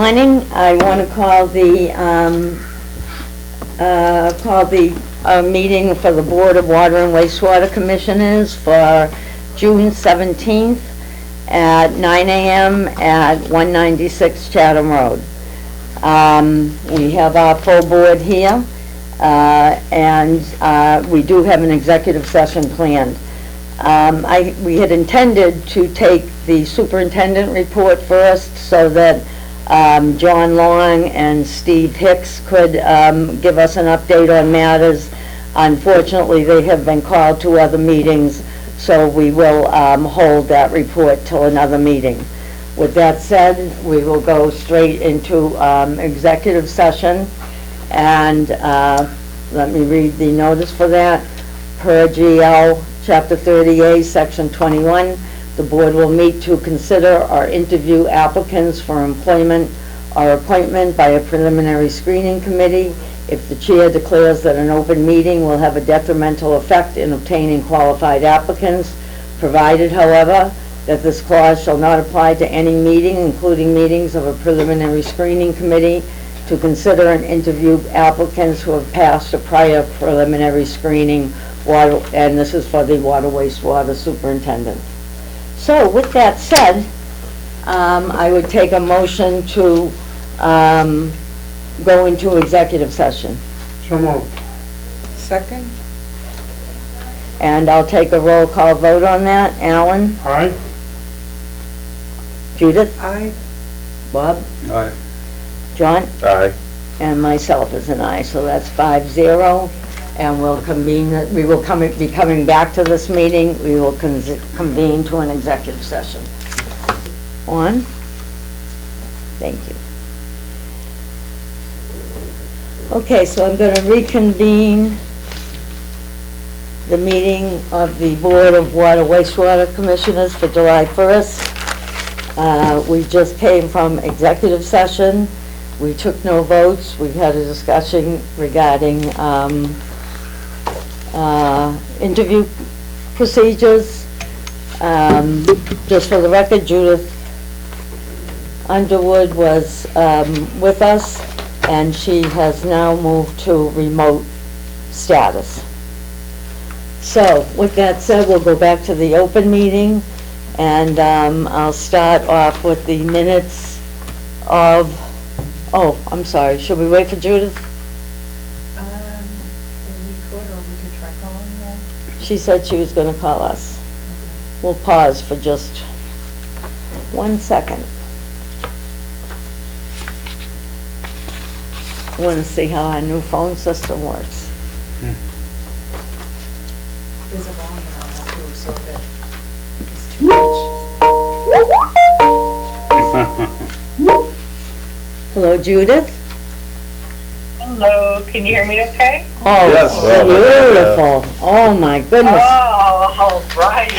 morning. I want to call the meeting for the Board of Water and Wastewater Commissioners for June 17th at 9 a.m. at 196 Chatham Road. We have our full board here, and we do have an executive session planned. We had intended to take the superintendent report first so that John Long and Steve Hicks could give us an update on matters. Unfortunately, they have been called to other meetings, so we will hold that report till another meeting. With that said, we will go straight into executive session, and let me read the notice for that. Per GL Chapter 30A, Section 21, the board will meet to consider or interview applicants for employment or appointment by a preliminary screening committee if the chair declares that an open meeting will have a detrimental effect in obtaining qualified applicants, provided, however, that this clause shall not apply to any meeting, including meetings of a preliminary screening committee, to consider and interview applicants who have passed a prior preliminary screening, and this is for the water wastewater superintendent. So with that said, I would take a motion to go into executive session. So moved. Second? And I'll take a roll call vote on that. Alan? Aye. Judith? Aye. Bob? Aye. John? Aye. And myself is an aye, so that's 5-0. And we'll convene, we will be coming back to this meeting. We will convene to an executive session. On? Thank you. Okay, so I'm going to reconvene the meeting of the Board of Water Wastewater Commissioners for July 1st. We just came from executive session. We took no votes. We had a discussion regarding interview procedures. Just for the record, Judith Underwood was with us, and she has now moved to remote status. So with that said, we'll go back to the open meeting, and I'll start off with the minutes of, oh, I'm sorry, should we wait for Judith? She said she was going to call us. We'll pause for just 1 second. I want to see how our new phone system works. There's a volume on that too, so that it's too much. Hello, Judith? Hello, can you hear me okay? Oh, yes, beautiful. Oh, my goodness. Oh, all right.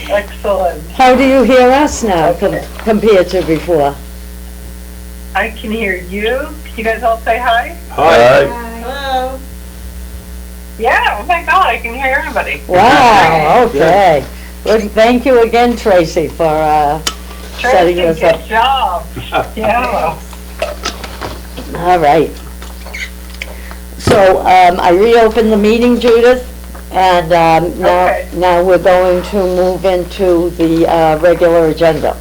Excellent. How do you hear us now Okay. compared to before? I can hear you. Can you guys all say hi? Hi. Hello. Yeah, oh my God, I can hear everybody. Wow, okay. Good. Thank you again, Tracy, for setting Tracy, us up. good job. Yeah. All right. So I reopened the meeting, Judith, and now we're going to move into the regular agenda.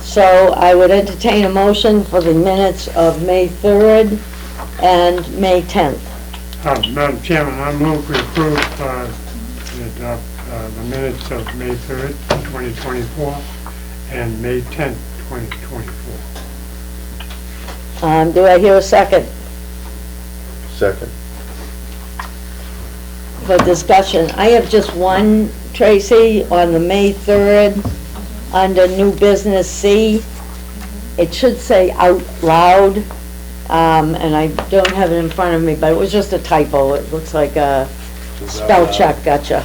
So I would entertain a motion for the minutes of May 3rd and May 10th. Madam Chairman, I move we approve the minutes of May 3rd, 2024, and May 10th, 2024. Do I hear a second? Second. For discussion, I have just one, Tracy, on the May 3rd, under new business C. It should say out loud, and I don't have it in front of me, but it was just a typo. It looks like a spell check, gotcha.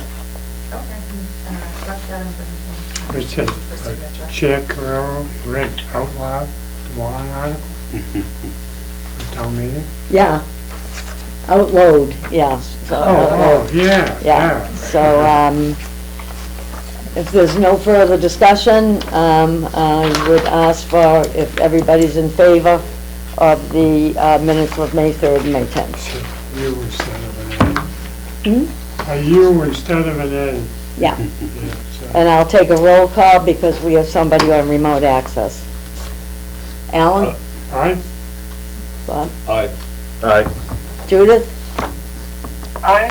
It says Chair Carrero read out loud the warrant article for town meeting. Yeah, outload, yeah. So outload. Yeah. Yeah, so, If there's no further discussion, I would ask for, if everybody's in favor of the minutes of May 3rd and May 10th. So, you instead of an Hmm? A. A you instead of an A. Yeah, Yeah, so, and I'll take a roll call because we have somebody on remote access. Alan? aye? Bob? Aye. Aye. Judith? Aye.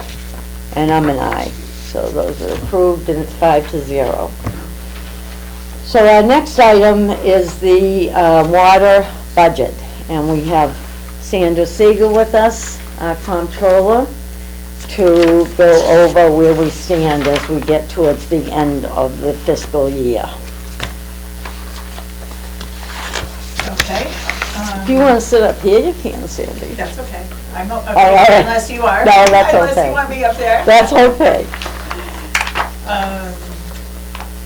And I'm an aye. So those are approved, and it's 5-0. So our next item is the water budget, and we have Sandra Siegel with us, our comptroller, to go over where we stand as we get towards the end of the fiscal year. Okay. Do you want to sit up here? You can, Sandy. That's okay. I'm not, All right. okay, unless you are. No, that's Unless okay. you want me up there. That's okay.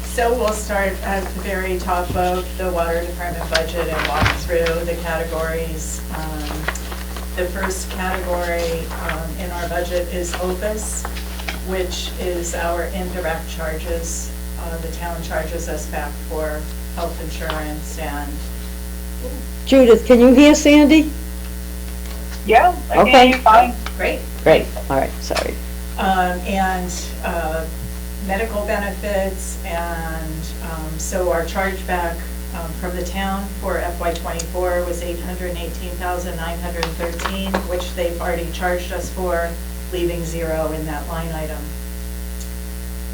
So we'll start at the very top of the water department budget and walk through the categories. The first category in our budget is OPUS, which is our indirect charges. The town charges us back for health insurance and, Judith, can you hear Sandy? Yeah, I Okay. can hear you fine. great. Great, all right, sorry. And medical benefits, and so our chargeback from the town for FY24 was $818,913, which they've already charged us for, leaving zero in that line item.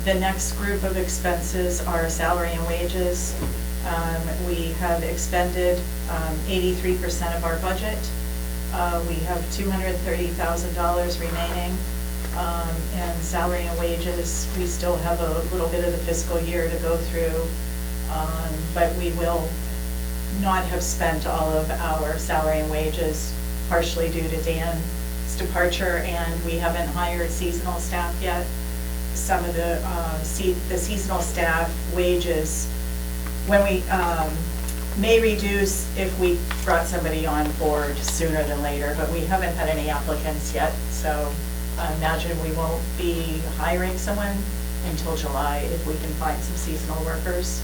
The next group of expenses are salary and wages. We have expended 83% of our budget. We have $230,000 remaining. And salary and wages, we still have a little bit of the fiscal year to go through, but we will not have spent all of our salary and wages, partially due to Dan's departure, and we haven't hired seasonal staff yet. Some of the seasonal staff wages, when we may reduce if we brought somebody on board sooner than later, but we haven't had any applicants yet, so I imagine we won't be hiring someone until July if we can find some seasonal workers.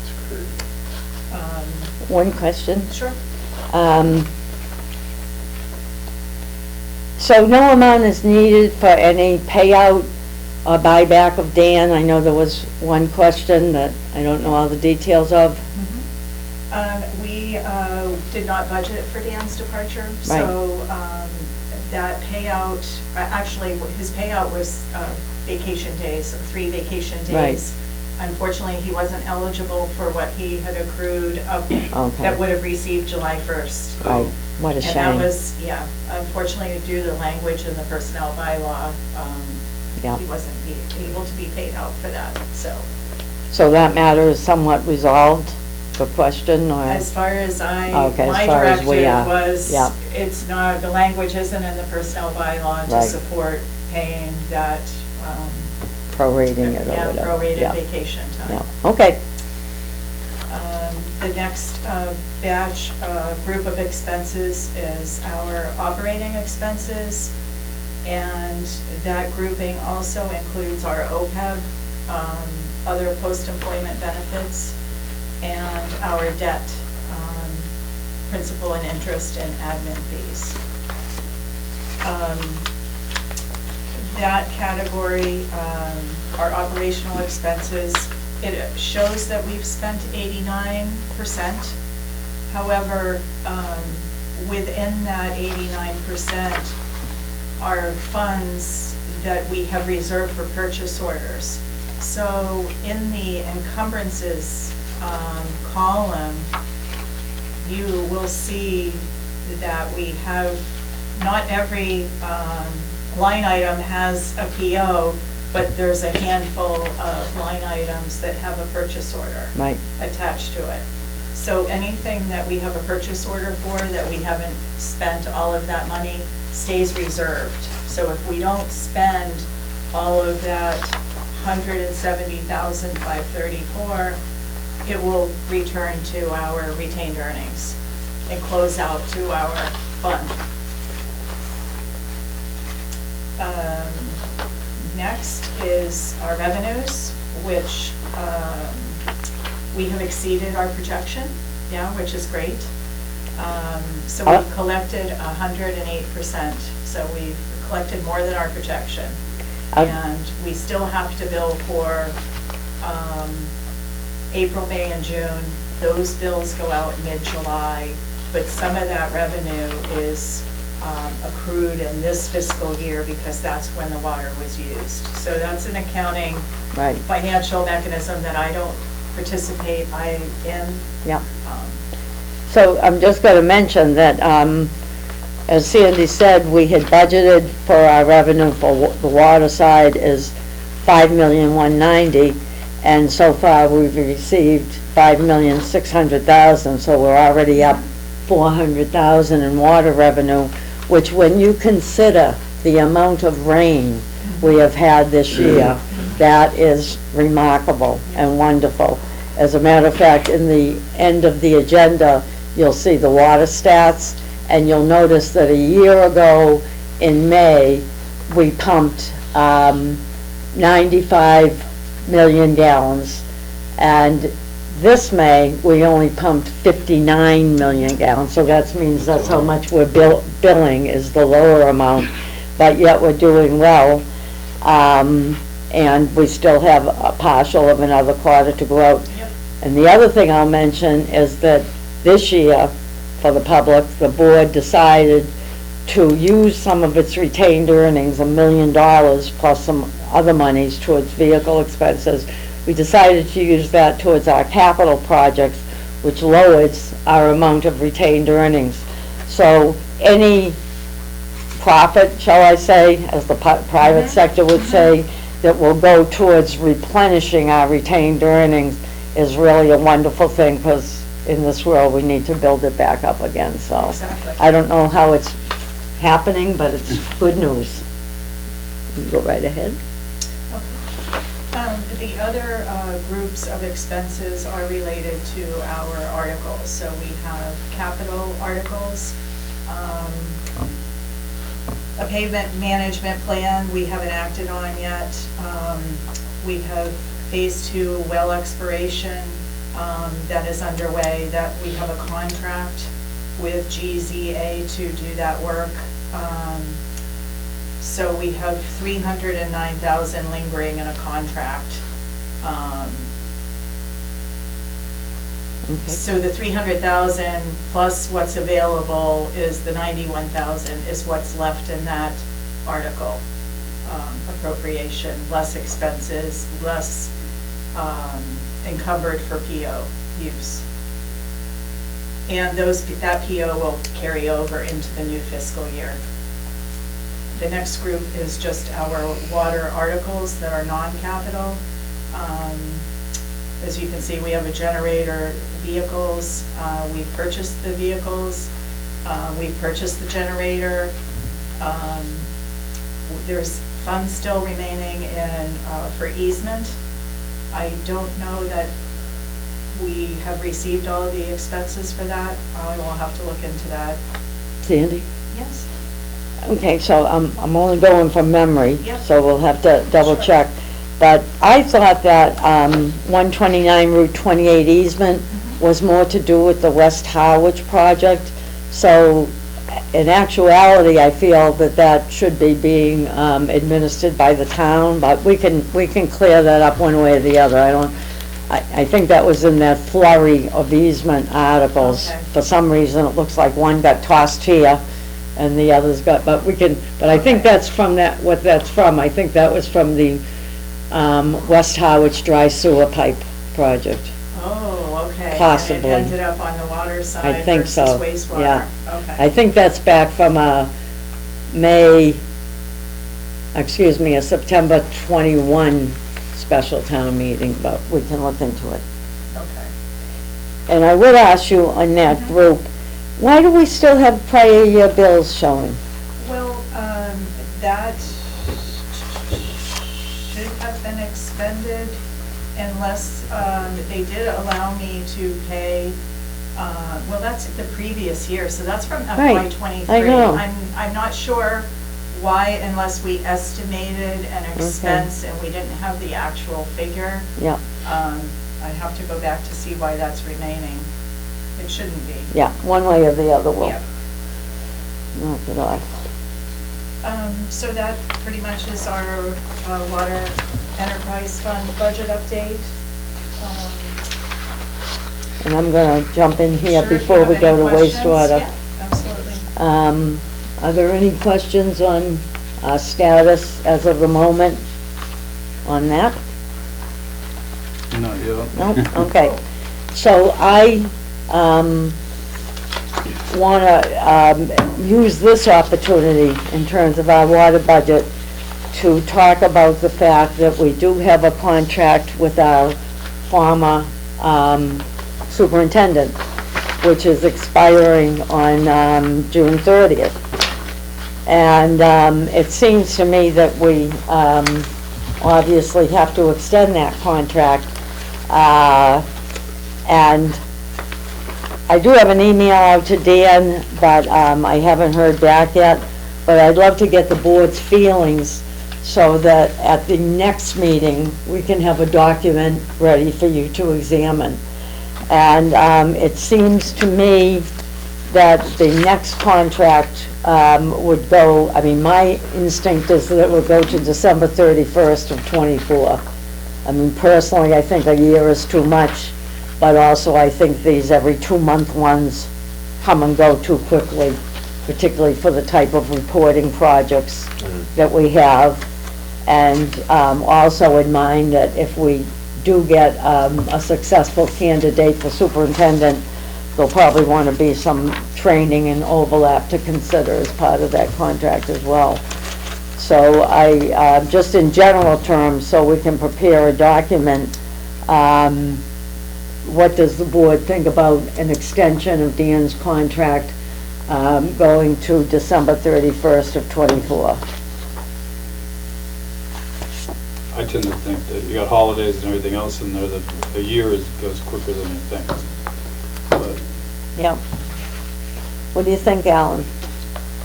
One question. Sure. So no amount is needed for any payout or buyback of Dan? I know there was one question that I don't know all the details of. We did not budget for Dan's departure, so that payout, actually, his payout was vacation days, 3 vacation days. Right. Unfortunately, he wasn't eligible for what he had accrued up, that would have received July 1st. Right, what a And shame. that was, yeah, unfortunately, due to the language in the personnel bylaw, Yeah. he wasn't able to be paid out for that, so. So that matter is somewhat resolved, the question, or? As far as Okay, my as far as we directive are. was, Yeah. it's not, the language isn't in the personnel bylaw to Right. support paying that, Prorating it or yeah, whatever. prorated Yeah. vacation time. Yeah, okay. The next batch, group of expenses is our operating expenses, and that grouping also includes our OPEB, other post-employment benefits, and our debt, principal and interest and admin fees. That category, our operational expenses, it shows that we've spent 89%. However, within that 89% are funds that we have reserved for purchase orders. So in the encumbrances column, you will see that we have, not every line item has a PO, but there's a handful of line items that have a purchase order Right. attached to it. So anything that we have a purchase order for that we haven't spent all of that money stays reserved. So if we don't spend all of that $170,534, it will return to our retained earnings and close out to our fund. Next is our revenues, which we have exceeded our projection, yeah, which is great. So we've collected 108%, so we've collected more than our projection. And we still have to bill for April, May, and June. Those bills go out mid-July, but some of that revenue is accrued in this fiscal year because that's when the water was used. So that's an accounting financial mechanism that I don't participate in. Yeah. So I'm just going to mention that, as Sandy said, we had budgeted for our revenue for the water side is $5,190,000, and so far we've received $5,600,000. So we're already up $400,000 in water revenue, which, when you consider the amount of rain we have had this year, that is remarkable and wonderful. As a matter of fact, in the end of the agenda, you'll see the water stats, and you'll notice that a year ago in May, we pumped 95 million gallons, and this May, we only pumped 59 million gallons, so that means that's how much we're billing is the lower amount, but yet we're doing well, and we still have a partial of another quarter to go out. Yep. And the other thing I'll mention is that this year, for the public, the board decided to use some of its retained earnings, $1 million plus some other monies towards vehicle expenses. We decided to use that towards our capital projects, which lowers our amount of retained earnings. So any profit, shall I say, as the private sector would say, that will go towards replenishing our retained earnings is really a wonderful thing, because in this world we need to build it back up again. So Exactly. I don't know how it's happening, but it's good news. You can go right ahead. The other groups of expenses are related to our articles. So we have capital articles, a pavement management plan we haven't acted on yet. We have phase 2 well exploration that is underway, that we have a contract with GZA to do that work. So we have $309,000 lingering in a contract. So the $300,000 plus what's available is the $91,000 is what's left in that article appropriation, less expenses, less encumbered for PO use. And that PO will carry over into the new fiscal year. The next group is just our water articles that are non-capital. As you can see, we have a generator, vehicles. We've purchased the vehicles. We've purchased the generator. There's funds still remaining for easement. I don't know that we have received all of the expenses for that. I will have to look into that. Sandy? Yes. Okay, so I'm only going from memory, Yep. so we'll have to double Sure. check. But I thought that 129 Route 28 easement was more to do with the West Harwich project. So in actuality, I feel that that should be being administered by the town, but we can clear that up one way or the other. I think that was in that flurry of easement articles. Okay. For some reason, it looks like one got tossed here and the others got, but I think that's from what that's from. I think that was from the West Harwich dry sewer pipe project. Oh, okay. Possibly. And it ended up on the water side I think versus so, wastewater. yeah. Okay. I think that's back from a September 21 special town meeting, but we can look into it. Okay. And I would ask you on that group, why do we still have prior year bills showing? Well, that should have been expended unless they did allow me to pay, well, that's the previous year, so that's from FY Right, '23. I know. I'm not sure why, unless we estimated an expense and we didn't have the actual figure, Yeah, I'd have to go back to see why that's remaining. It shouldn't be. yeah, one way or the other will Yeah. knock it off. So that pretty much is our water enterprise fund budget update. And I'm gonna jump in here Sure, if you before have we go any to questions, wastewater. yeah, absolutely. Are there any questions on status as of the moment on that? Not yet. No? Okay. So I want to use this opportunity in terms of our water budget to talk about the fact that we do have a contract with our former superintendent, which is expiring on June 30th. And it seems to me that we obviously have to extend that contract. And I do have an email out to Dan, but I haven't heard back yet. But I'd love to get the board's feelings so that at the next meeting, we can have a document ready for you to examine. And it seems to me that the next contract would go, I mean, my instinct is that it would go to December 31st of '24. I mean, personally, I think a year is too much, but also I think these every 2-month ones come and go too quickly, particularly for the type of reporting projects that we have. And also in mind that if we do get a successful candidate for superintendent, there'll probably want to be some training and overlap to consider as part of that contract as well. So I, just in general terms, so we can prepare a document, what does the board think about an extension of Dan's contract going to December 31st of '24? I tend to think that you got holidays and everything else in there, that a year goes quicker than you think. But Yeah. What do you think, Alan?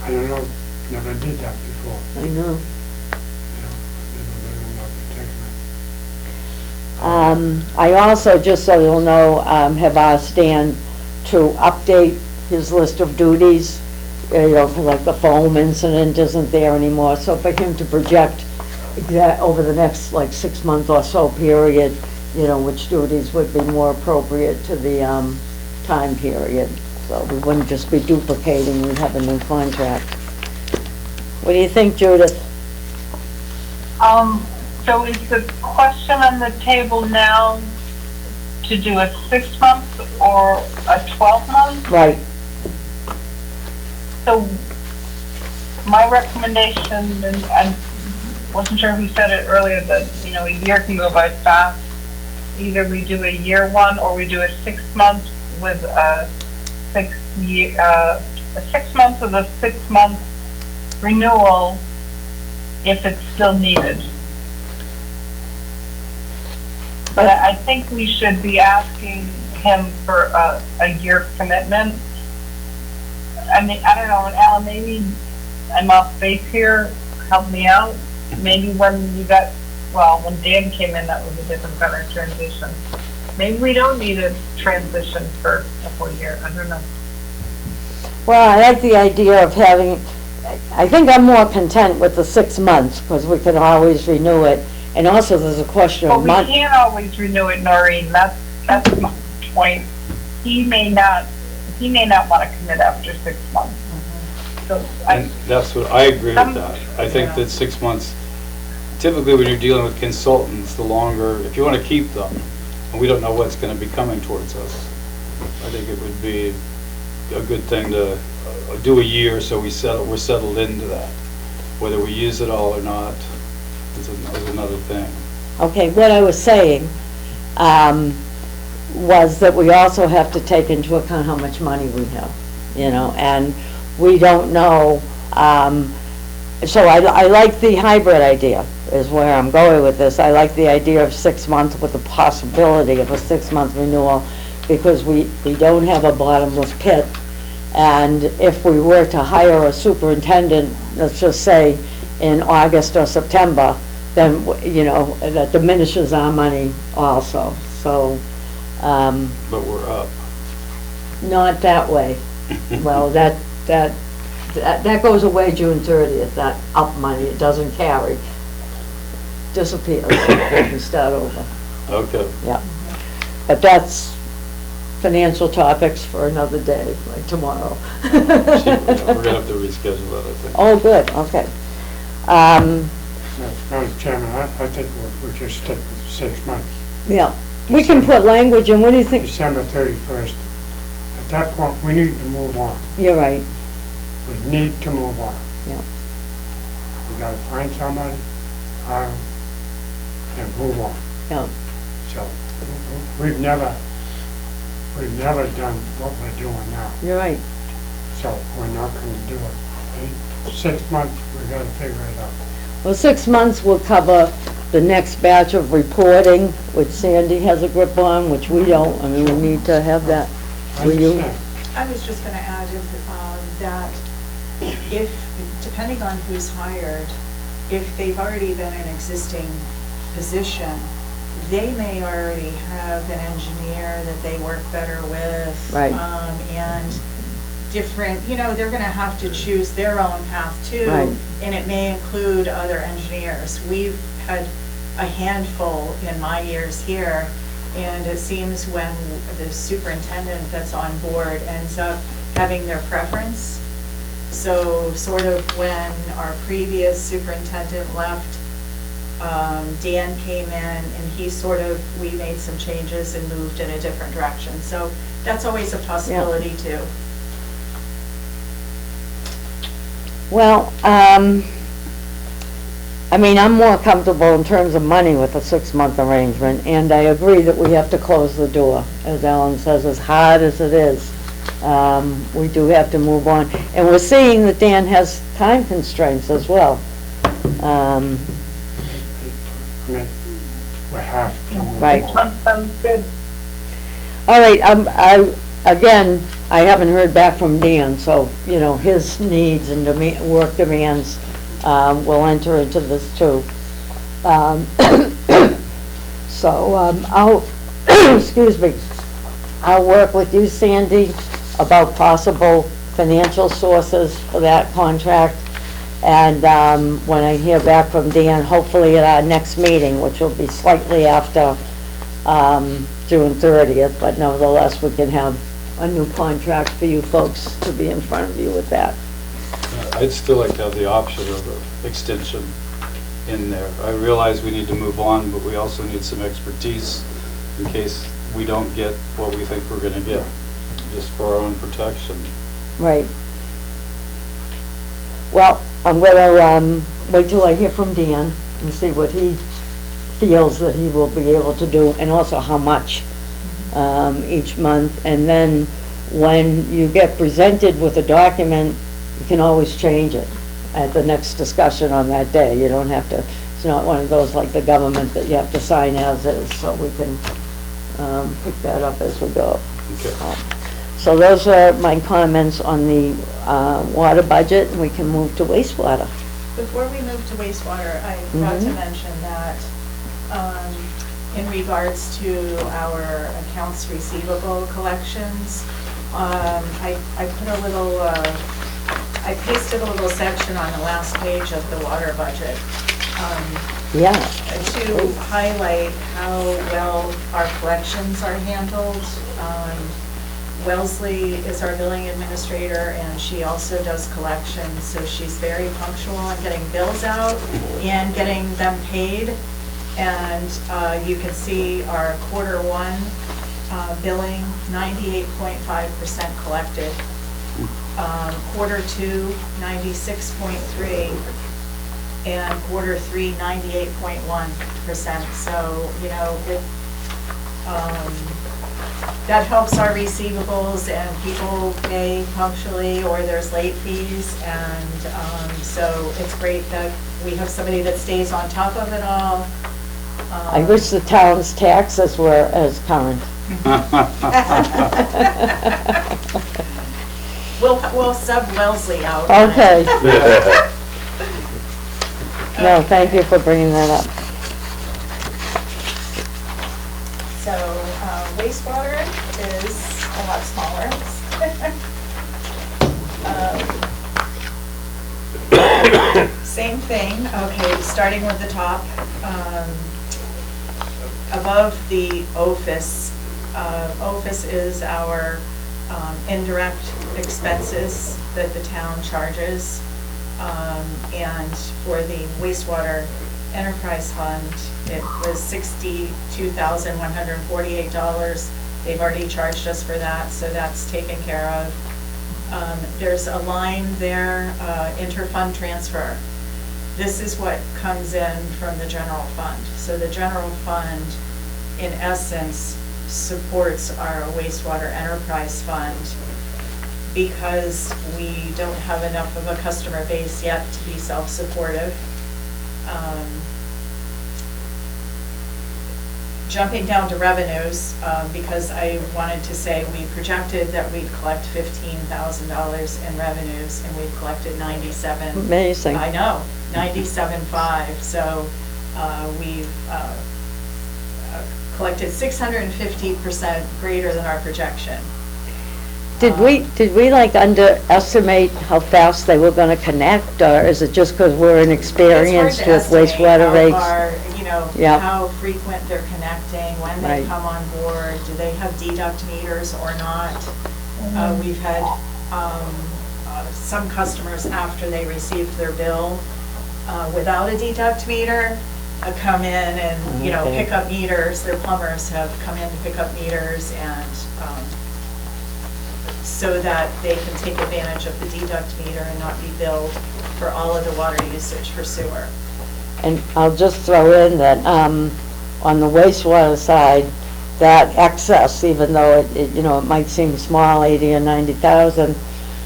I don't know, never did that before, I know. you know, never been about protecting it. I also, just so you'll know, have asked Dan to update his list of duties. You know, for like the foam incident isn't there anymore, so for him to project over the next like 6-month or so period, you know, which duties would be more appropriate to the time period. So we wouldn't just be duplicating, we'd have a new contract. What do you think, Judith? So is the question on the table now to do a 6-month or a 12-month? Right. So my recommendation, and I wasn't sure who said it earlier, that, you know, a year can go by fast. Either we do a year one or we do a 6-month with a 6 months with a 6-month renewal if it's still needed. But I think we should be asking him for a year commitment. I mean, I don't know, Alan, maybe I'm off base here, help me out. Maybe when you got, well, when Dan came in, that was a different kind of transition. Maybe we don't need a transition for a whole year, I don't know. Well, I like the idea of having, I think I'm more content with the 6 months, because we can always renew it. And also, there's a question But of we month. can't always renew it, Noreen, that's my point. He may not want to commit after 6 months. So and that's what, I agree with that. I think that 6 months, typically when you're dealing with consultants, the longer, if you want to keep them, and we don't know what's going to be coming towards us, I think it would be a good thing to do a year so we're settled into that. Whether we use it all or not is another thing. Okay, what I was saying was that we also have to take into account how much money we have, you know, and we don't know. So I like the hybrid idea, is where I'm going with this. I like the idea of 6 months with the possibility of a 6-month renewal, because we don't have a bottomless pit, And if we were to hire a superintendent, let's just say in August or September, then, you know, that diminishes our money also. So, But we're up. not that way. Well, that goes away June 30th, that up money, it doesn't carry. Disappears, we start over, Okay. yeah. But that's financial topics for another day, like tomorrow. We're gonna have to reschedule that, I think. Oh, good, okay. Madam Chairman, I think we'll just stick with 6 months. Yeah, we can put language in, what do you think? December 31st. At that point, we need to move on. You're right, We need to move on. yeah, We gotta find somebody, hire 'em, and move on. yeah, So, we've never done what we're doing now. you're right. So, we're not gonna do it. 6 months, we gotta figure it out. Well, 6 months will cover the next batch of reporting, which Sandy has a grip on, which we don't. I mean, we need to have that. I Will you? understand. I was just gonna add that if, depending on who's hired, if they've already been an existing position, they may already have an engineer that they work better with. Right. And different, you know, they're gonna have to choose their own path too. Right. And it may include other engineers. We've had a handful in my years here, and it seems when the superintendent that's on board ends up having their preference. So sort of when our previous superintendent left, Dan came in and we made some changes and moved in a different direction. So that's always a possibility too. Well, I mean, I'm more comfortable in terms of money with a 6-month arrangement, and I agree that we have to close the door, as Alan says, as hard as it is. We do have to move on, and we're seeing that Dan has time constraints as well. I mean, we have to move Right. on. Sounds good. All right, again, I haven't heard back from Dan, so, you know, his needs and work demands will enter into this too. So, I'll, excuse me, I'll work with you, Sandy, about possible financial sources for that contract. And when I hear back from Dan, hopefully at our next meeting, which will be slightly after June 30th, but nevertheless, we can have a new contract for you folks to be in front of you with that. I'd still like to have the option of an extension in there. I realize we need to move on, but we also need some expertise in case we don't get what we think we're gonna get, just for our own protection. Right. Well, I'm gonna wait till I hear from Dan and see what he feels that he will be able to do, and also how much each month. And then when you get presented with a document, you can always change it at the next discussion on that day. You don't have to, it's not one of those like the government that you have to sign as is, so we can pick that up as we go. Okay. So those are my comments on the water budget, and we can move to wastewater. Before we move to wastewater, I forgot to mention that in regards to our accounts receivable collections, I put a little, I pasted a little section on the last page of the water budget Yeah, to highlight how well our collections are handled. Wellesley is our billing administrator, and she also does collections, so she's very punctual on getting bills out and getting them paid. And you can see our Q1 billing, 98.5% collected. Q2, 96.3%, and Q3, 98.1%. So, you know, that helps our receivables, and people pay punctually, or there's late fees, and so it's great that we have somebody that stays on top of it all. I wish the town's taxes were as current. We'll sub Wellesley out. on it. Okay. No, thank you for bringing that up. So wastewater is a lot smaller. Same thing, okay, starting with the top. Above the OFIS, OFIS is our indirect expenses that the town charges. And for the wastewater enterprise fund, it was $62,148. They've already charged us for that, so that's taken care of. There's a line there, interfund transfer. This is what comes in from the general fund. So the general fund, in essence, supports our wastewater enterprise fund because we don't have enough of a customer base yet to be self-supportive. Jumping down to revenues, because I wanted to say we projected that we'd collect $15,000 in revenues, and we've collected 97. Amazing. I know, 97.5. So we've collected 650% greater than our projection. Did we like underestimate how fast they were gonna connect, or is it just because we're inexperienced with wastewater rates? Yeah. How frequent they're connecting, when they Right. come on board, do they have deduct meters or not? We've had some customers, after they received their bill without a deduct meter, come in and, Okay. pick up meters. Their plumbers have come in to pick up meters, and so that they can take advantage of the deduct meter and not be billed for all of the water usage for sewer. And I'll just throw in that, on the wastewater side, that excess, even though it might seem small, 80 or 90,000,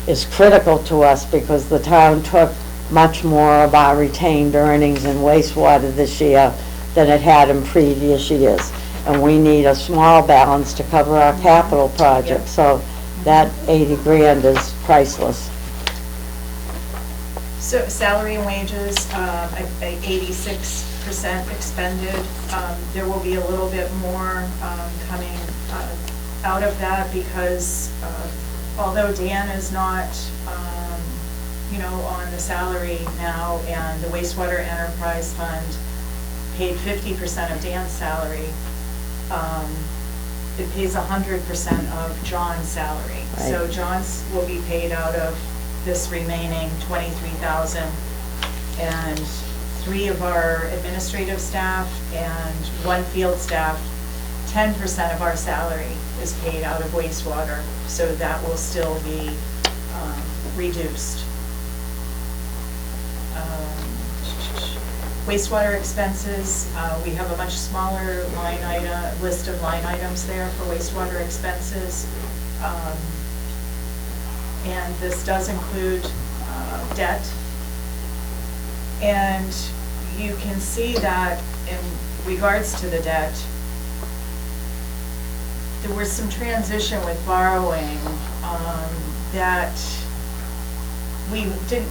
is critical to us because the town took much more of our retained earnings in wastewater this year than it had in previous years. And we need a small balance to cover our capital projects, so that 80 grand is priceless. So salary and wages, 86% expended. There will be a little bit more coming out of that because although Dan is not, on the salary now, and the wastewater enterprise fund paid 50% of Dan's salary, it pays 100% of John's salary. Right. So John's will be paid out of this remaining 23,000, and 3 of our administrative staff and 1 field staff, 10% of our salary is paid out of wastewater, so that will still be reduced. Wastewater expenses, we have a much smaller list of line items there for wastewater expenses. And this does include debt. And you can see that in regards to the debt, there was some transition with borrowing that we didn't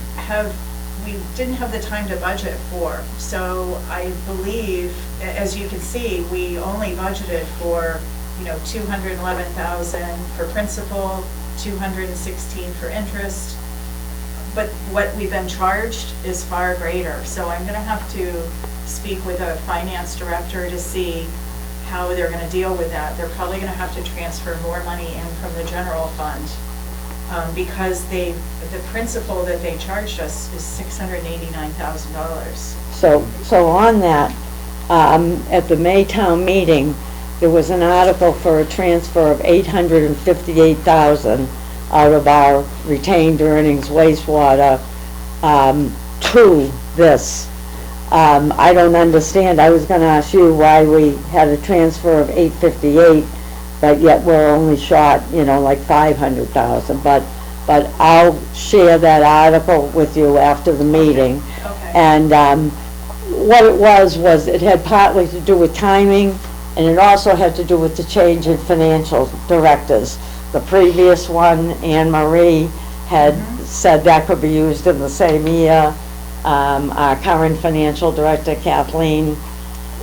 have the time to budget for. So I believe, as you can see, we only budgeted for, $211,000 for principal, $216 for interest, but what we've been charged is far greater. So I'm going to have to speak with a finance director to see how they're going to deal with that. They're probably going to have to transfer more money in from the general fund because the principal that they charged us is $689,000. So on that, at the Maytown meeting, there was an article for a transfer of $858,000 out of our retained earnings wastewater to this. I don't understand. I was going to ask you why we had a transfer of $858, but yet we're only short, like $500,000. But I'll share that article with you after the meeting. Okay. And what it was it had partly to do with timing, and it also had to do with the change in financial directors. The previous one, Anne Marie, had said that could be used in the same year. Our current financial director, Kathleen,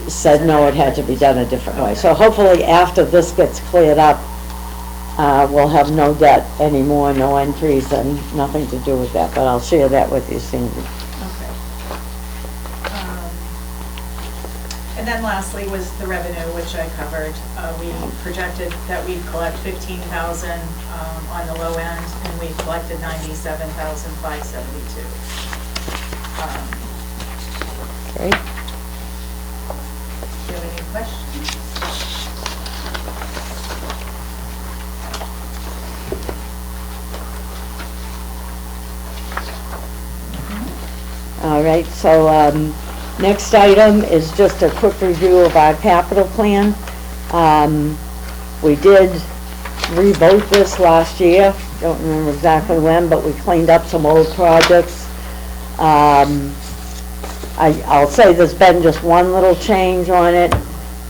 said no, it had to be done a different way. So hopefully after this gets cleared up, we'll have no debt anymore, no entries, and nothing to do with that, but I'll share that with you, Cindy. Okay. And then lastly was the revenue, which I covered. We projected that we'd collect 15,000 on the low end, and we collected 97,572. Great. Do you have any questions? All right, so next item is just a quick review of our capital plan. We did revote this last year, don't remember exactly when, but we cleaned up some old projects. I'll say there's been just one little change on it,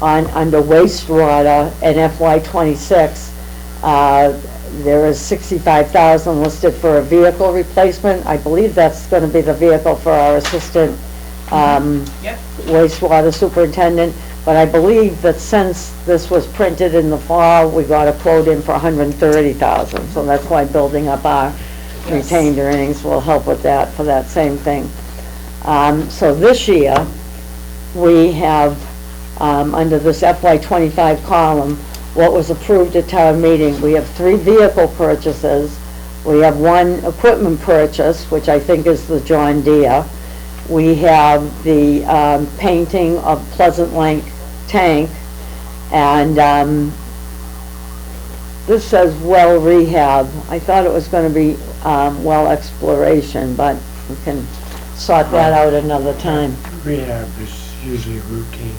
under wastewater and FY26. There is 65,000 listed for a vehicle replacement. I believe that's going to be the vehicle for our assistant wastewater superintendent. But I believe that since this was printed in the fall, we got a quote in for 130,000. So that's why building up our retained earnings will help with that, for that same thing. So this year, we have, under this FY25 column, what was approved at town meeting. We have 3 vehicle purchases. We have 1 equipment purchase, which I think is the John Deere. We have the painting of Pleasant Lake tank, and this says well rehab. I thought it was going to be well exploration, but we can sort that out another time. Rehab is usually routine.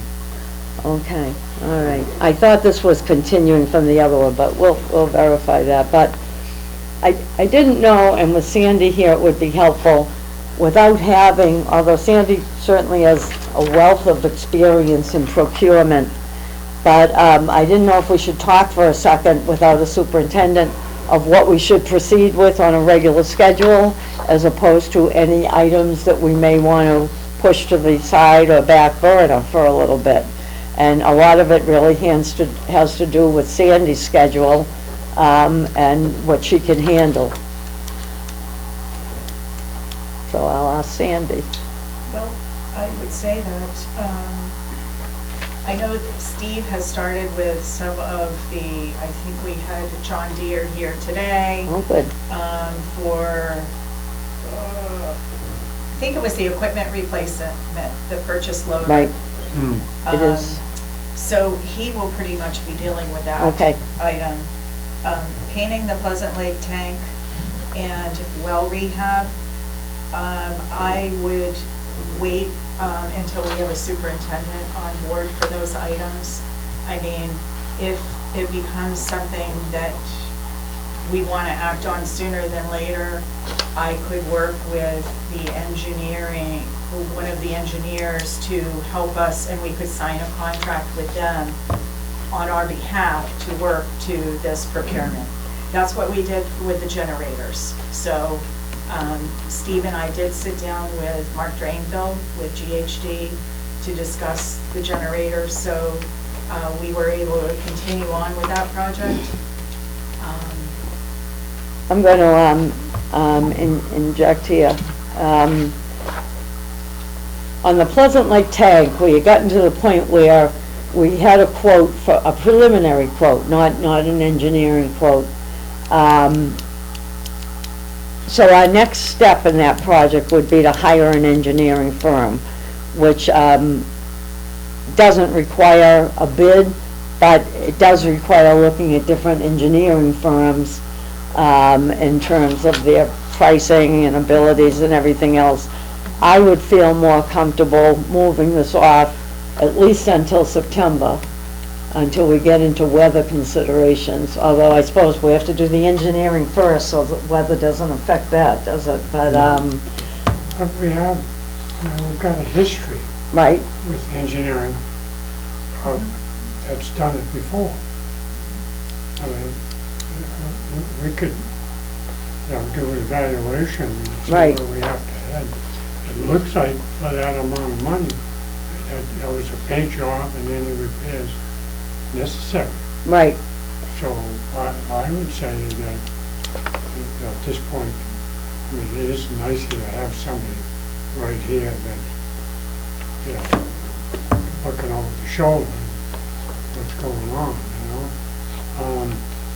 Okay, all right. I thought this was continuing from the other one, but we'll verify that. But I didn't know, and with Sandy here, it would be helpful, without having, although Sandy certainly has a wealth of experience in procurement, but I didn't know if we should talk for a second without a superintendent of what we should proceed with on a regular schedule, as opposed to any items that we may want to push to the side or back burner for a little bit. And a lot of it really has to do with Sandy's schedule and what she can handle. So I'll ask Sandy. Well, I would say that, I know that Steve has started with some of the, I think we had John Deere here today. Oh, good. For, I think it was the equipment replacement, the purchase loader. Right. It is. So he will pretty much be dealing with that Okay. item. Painting the Pleasant Lake tank and well rehab, I would wait until we have a superintendent on board for those items. I mean, if it becomes something that we want to act on sooner than later, I could work with the engineering, one of the engineers to help us, and we could sign a contract with them on our behalf to work to this procurement. That's what we did with the generators. So Steve and I did sit down with Mark Drainville with GHD to discuss the generators, so we were able to continue on with that project. I'm going to inject here. On the Pleasant Lake tank, we had gotten to the point where we had a quote, for a preliminary quote, not an engineering quote. So our next step in that project would be to hire an engineering firm, which doesn't require a bid, but it does require looking at different engineering firms in terms of their pricing and abilities and everything else. I would feel more comfortable moving this off at least until September, until we get into weather considerations, although I suppose we have to do the engineering first, so the weather doesn't affect that, does it? But, But we have, we've got a history right, with engineering that's done it before. I mean, we could, do an evaluation and see Right. where we have to head. It looks like for that amount of money, that was a paint job and any repairs necessary. Right, So I would say that at this point, I mean, it is nicer to have somebody right here that, you know, looking over the shoulder, what's going on,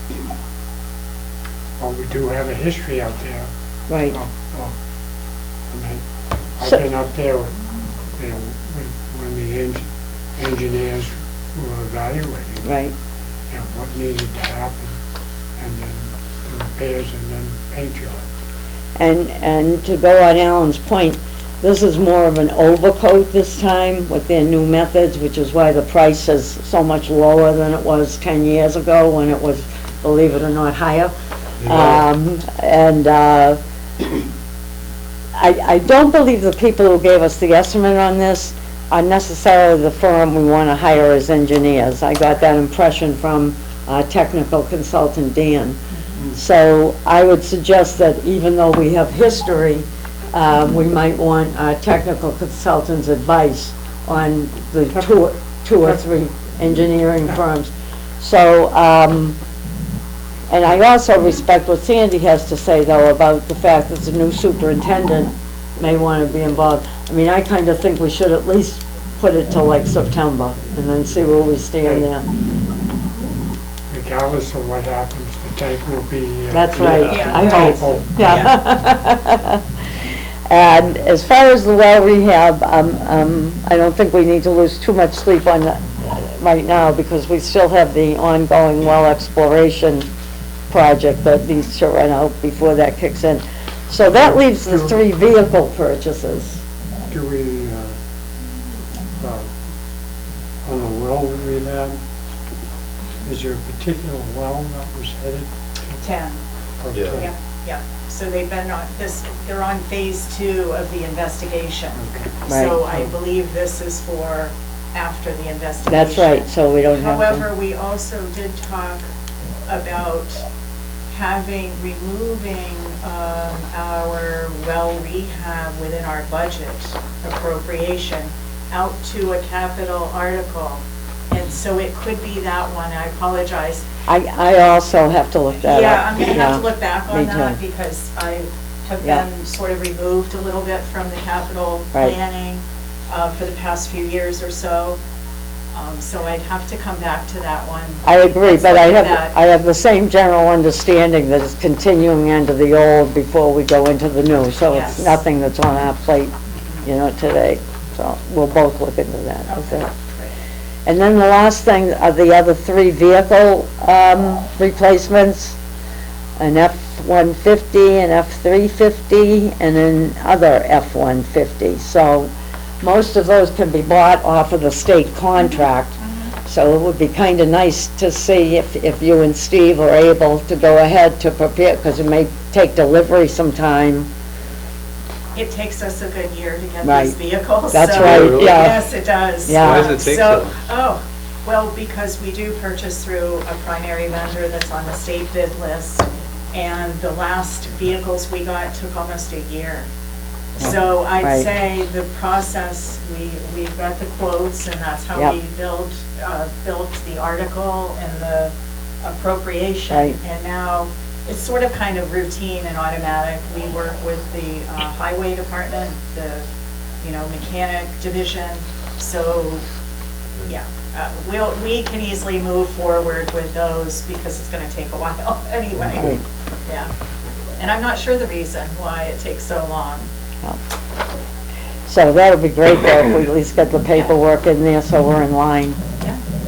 you know? But we do have a history out there. right. I mean, I've So- been up there, you know, when the engineers were evaluating, Right. you know, what needed to happen, and then the repairs and then paint job. And to go on Alan's point, this is more of an overcoat this time with their new methods, which is why the price is so much lower than it was 10 years ago when it was, believe it or not, higher. I don't believe the people who gave us the estimate on this are necessarily the firm we want to hire as engineers. I got that impression from technical consultant Dan. So I would suggest that even though we have history, we might want technical consultants' advice on the two or three engineering firms. So, and I also respect what Sandy has to say, though, about the fact that the new superintendent may want to be involved. I mean, I kind of think we should at least put it till like September, and then see where we stand there. Regardless of what happens, the tank will be. That's right, Yeah. I hope, Oh, yeah. And as far as the well rehab, I don't think we need to lose too much sleep on that right now, because we still have the ongoing well exploration project that needs to run out before that kicks in. So that leaves the 3 vehicle purchases. Do we, on the well rehab, is there a particular well that was headed? 10. Okay. Yeah, yeah. So they've been on this, they're on phase 2 of the investigation. Okay. So Right. I believe this is for after the investigation. That's right, so we don't have to. However, we also did talk about removing our well rehab within our budget appropriation out to a capital article. And so it could be that one, I apologize. I also have to look that up. Yeah, I'm gonna have to Yeah. look back me on that too. because I have Yeah. been sort of removed a little bit from the capital Right. planning for the past few years or so. So I'd have to come back to that one. I agree, Let's but look I at have that. the same general understanding that it's continuing into the old before we go into the new. So it's Yes. nothing that's on our plate, today. So we'll both look into that. Okay, Okay. great. And then the last thing are the other 3 vehicle replacements, an F-150, an F-350, and another F-150. So most of those can be bought off of the state contract. So it would be kind of nice to see if you and Steve are able to go ahead to prepare, because it may take delivery sometime. It takes us a good year to get Right. these vehicles. That's so- right, Really? yeah. Yes, it does. Yeah. Why does it take so long? Well, because we do purchase through a primary vendor that's on the state bid list, and the last vehicles we got took almost a year. So I'd Right. say the process, we've got the quotes, and that's how Yep. we built the article and the appropriation. Right. And now, it's sort of kind of routine and automatic. We work with the highway department, the, mechanic division, so, yeah. We can easily move forward with those because it's gonna take a while anyway. Right. Yeah. And I'm not sure the reason why it takes so long. So that would be great though, if we at least get the paperwork in there so we're in line.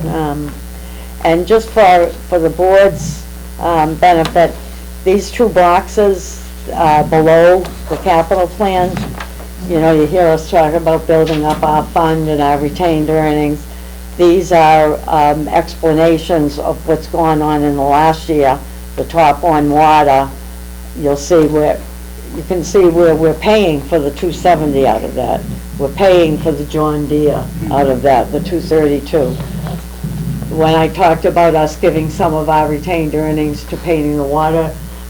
Yeah. And just for the board's benefit, these 2 boxes below the capital plan, you hear us talk about building up our fund and our retained earnings. These are explanations of what's gone on in the last year. The top one, water, you can see where we're paying for the 270 out of that. We're paying for the John Deere out of that, the 232. When I talked about us giving some of our retained earnings to painting the water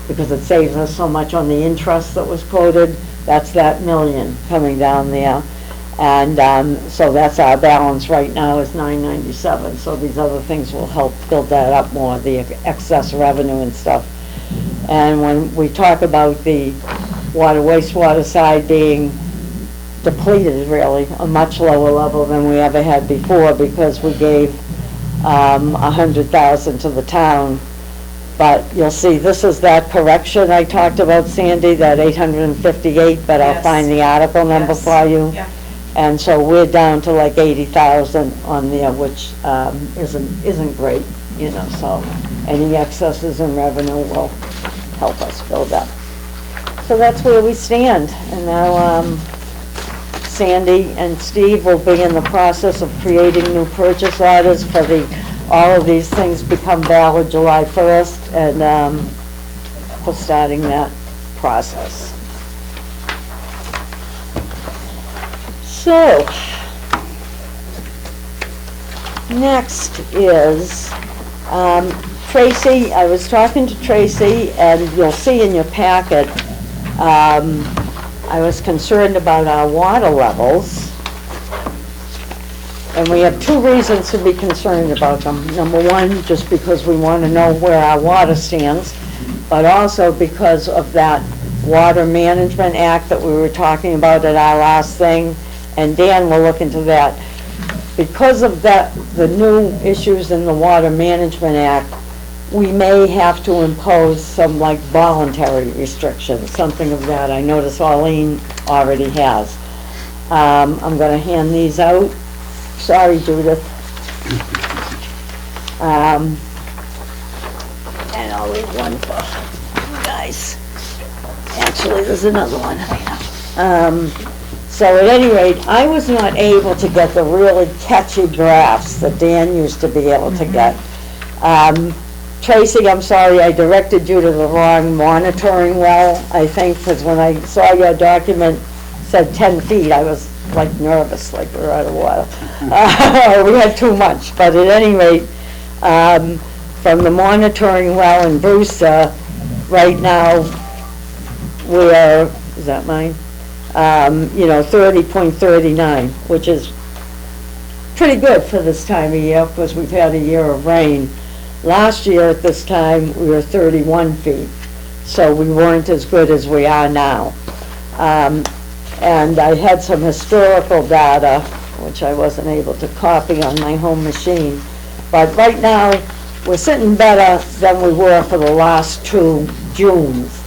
because it saves us so much on the interest that was quoted. That's that million coming down there. And so that's our balance right now is 997. So these other things will help build that up more, the excess revenue and stuff. And when we talk about the water, wastewater side being depleted, really, a much lower level than we ever had before, because we gave 100,000 to the town. But you'll see, this is that correction I talked about, Sandy, that 858, but I'll Yes. find the article number Yes. for you. Yeah. And so we're down to like 80,000 on there, which isn't great, you know, so any excesses in revenue will help us build up. So that's where we stand. And now Sandy and Steve will be in the process of creating new purchase orders for all of these things become valid July 1st, and for starting that process. So, next is Tracy. I was talking to Tracy, and you'll see in your packet, I was concerned about our water levels. And we have two reasons to be concerned about them. Number one, just because we want to know where our water stands, but also because of that Water Management Act that we were talking about at our last thing, and Dan will look into that. Because of that, the new issues in the Water Management Act, we may have to impose some like voluntary restrictions, something of that. I notice Arlene already has. I'm going to hand these out. Sorry, Judith. And I'll leave one for you guys. Actually, there's another one. So at any rate, I was not able to get the really catchy graphs that Dan used to be able to get. Tracy, I'm sorry, I directed you to the wrong monitoring well, I think, because when I saw your document said 10 feet, I was like nervous, like we're out of water. We had too much, but at any rate, from the monitoring well in Brewster, right now, we are, is that mine? 30.39, which is pretty good for this time of year, because we've had a year of rain. Last year at this time, we were 31 feet, so we weren't as good as we are now. And I had some historical data, which I wasn't able to copy on my home machine. But right now, we're sitting better than we were for the last 2 Junes.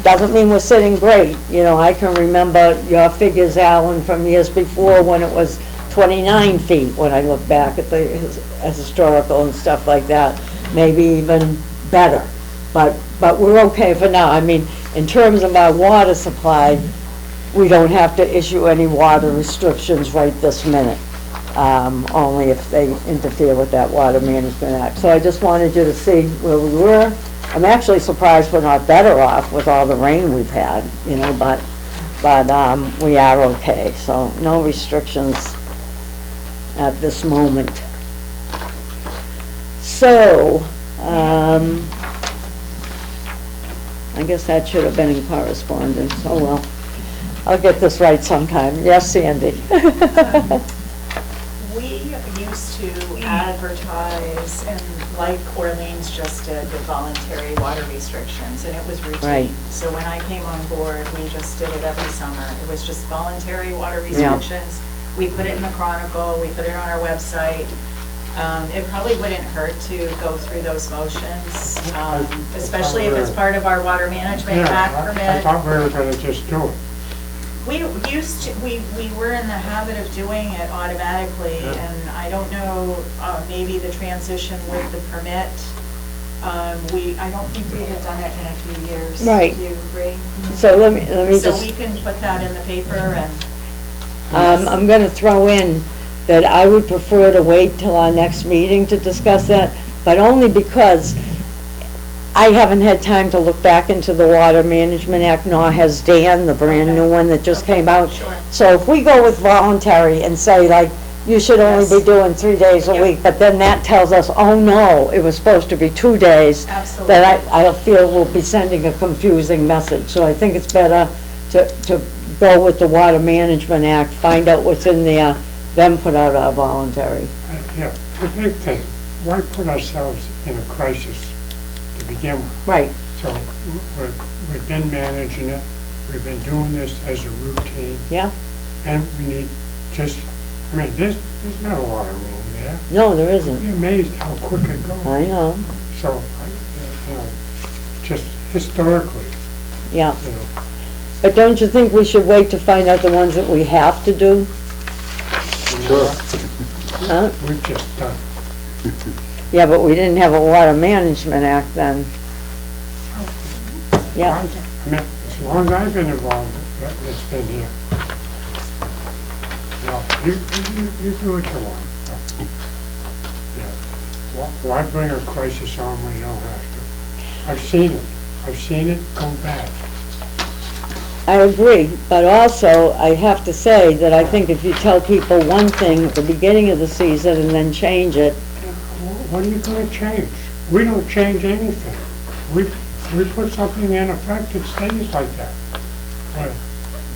Doesn't mean we're sitting great. You know, I can remember your figures, Alan, from years before when it was 29 feet, when I look back at the historical and stuff like that. Maybe even better. But we're okay for now. I mean, in terms of our water supply, we don't have to issue any water restrictions right this minute, only if they interfere with that Water Management Act. So I just wanted you to see where we were. I'm actually surprised we're not better off with all the rain we've had, you know, but we are okay. So no restrictions at this moment. So, I guess that should have been in correspondence. Oh well. I'll get this right sometime. Yes, Sandy? We used to advertise, and like Orleans just did, with voluntary water restrictions, and it was routine. Right. So when I came on board, we just did it every summer. It was just voluntary water restrictions. We put it in the Chronicle, we put it on our website. It probably wouldn't hurt to go through those motions, especially if it's part of our Water Management Act I permit. thought we were gonna just do it. We used to, we were in the habit of doing it automatically, and I don't know, maybe the transition with the permit, I don't think we had done it in a few years. Right. Do you agree? So let me So just, we can put that in the paper and, I'm gonna throw in that I would prefer to wait till our next meeting to discuss that, but only because I haven't had time to look back into the Water Management Act, nor has Dan, the brand new one that just came out. Sure. So if we go with voluntary and say like you should only be Yes. doing 3 days a Yep. week, but then that tells us, oh no, it was supposed to be 2 days. Absolutely. That I feel will be sending a confusing message, so I think it's better to go with the Water Management Act, find out what's in there, then put out our voluntary. Yeah, the big thing, why put ourselves in a crisis to begin with? Right, So we've been managing it, we've been doing this as a routine, yeah, and we need just, I mean, there's not a lot of room there. no, there You're isn't, amazed how quick it goes. I know, So, you know, just historically, yeah. you know, But don't you think we should wait to find out the ones that we have to do? Sure. Huh? we've just done. Yeah, but we didn't have a Water Management Act then. Yeah, I mean, as long as I've been involved, it's been here. No, you do what you want. Yeah. Why bring a crisis on when you don't have to? I've seen it go bad. I agree, but also I have to say that I think if you tell people one thing at the beginning of the season and then change it, What are you gonna change? We don't change anything. We put something in effect, it stays like that. Right.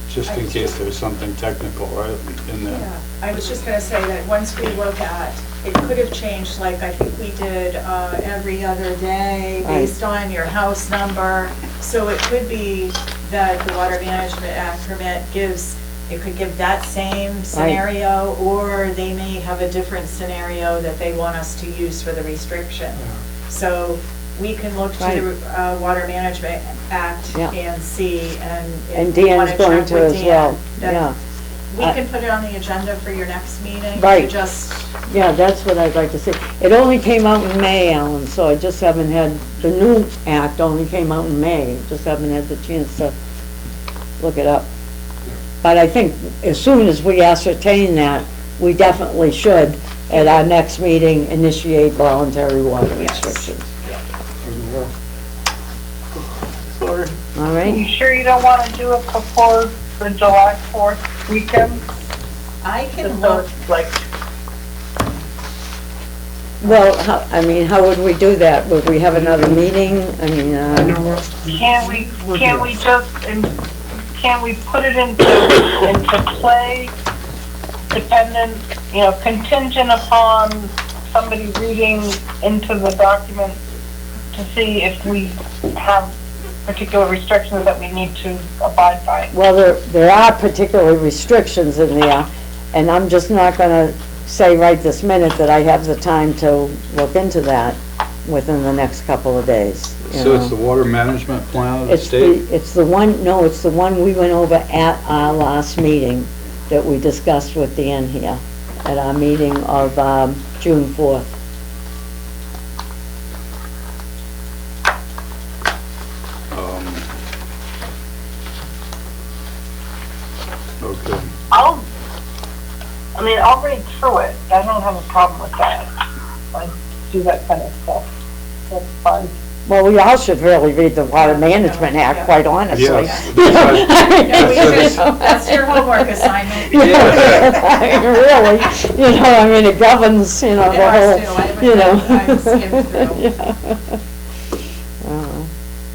Just in case there's something technical, right, in there. Yeah, I was just gonna say that once we look at, it could have changed, like, I think we did every other day Right. based on your house number. So it could be that the Water Management Act permit gives, it could give that same scenario, or they may have a different scenario that they want us to use for the restriction. So we can look to the Water Management Act Yeah. and see, and and if we wanna Dan's going check to with as Dan, well, then yeah. we can put it on the agenda for your next meeting. Right. To just, Yeah, that's what I'd like to see. It only came out in May, Alan, so I just haven't had, the new act only came out in May, just haven't had the chance to look it up. But I think as soon as we ascertain that, we definitely should, at our next meeting, initiate voluntary water Yes. restrictions. Sorry. All Are right? you sure you don't want to do it before the July 4th weekend? I can Just look, so, like, Well, how would we do that? Would we have another meeting? I mean, I know what. can't we just, can't we put it into play, dependent, contingent upon somebody reading into the document to see if we have particular restrictions that we need to abide by? well, there are particular restrictions in there, and I'm just not gonna say right this minute that I have the time to look into that within the next couple of days. you So it's know. the water management plan of the It's state? it's the one, no, it's the one we went over at our last meeting that we discussed with Dan here, at our meeting of June 4th. Okay. I'll read through it. I don't have a problem with that. I do that kind of stuff. That's fine. Well, we all should really read the Water Management Act, quite honestly. Yes. yeah, we should, that's your homework assignment. Really, I mean, it governs, the Ours too. whole, I haven't skimmed through.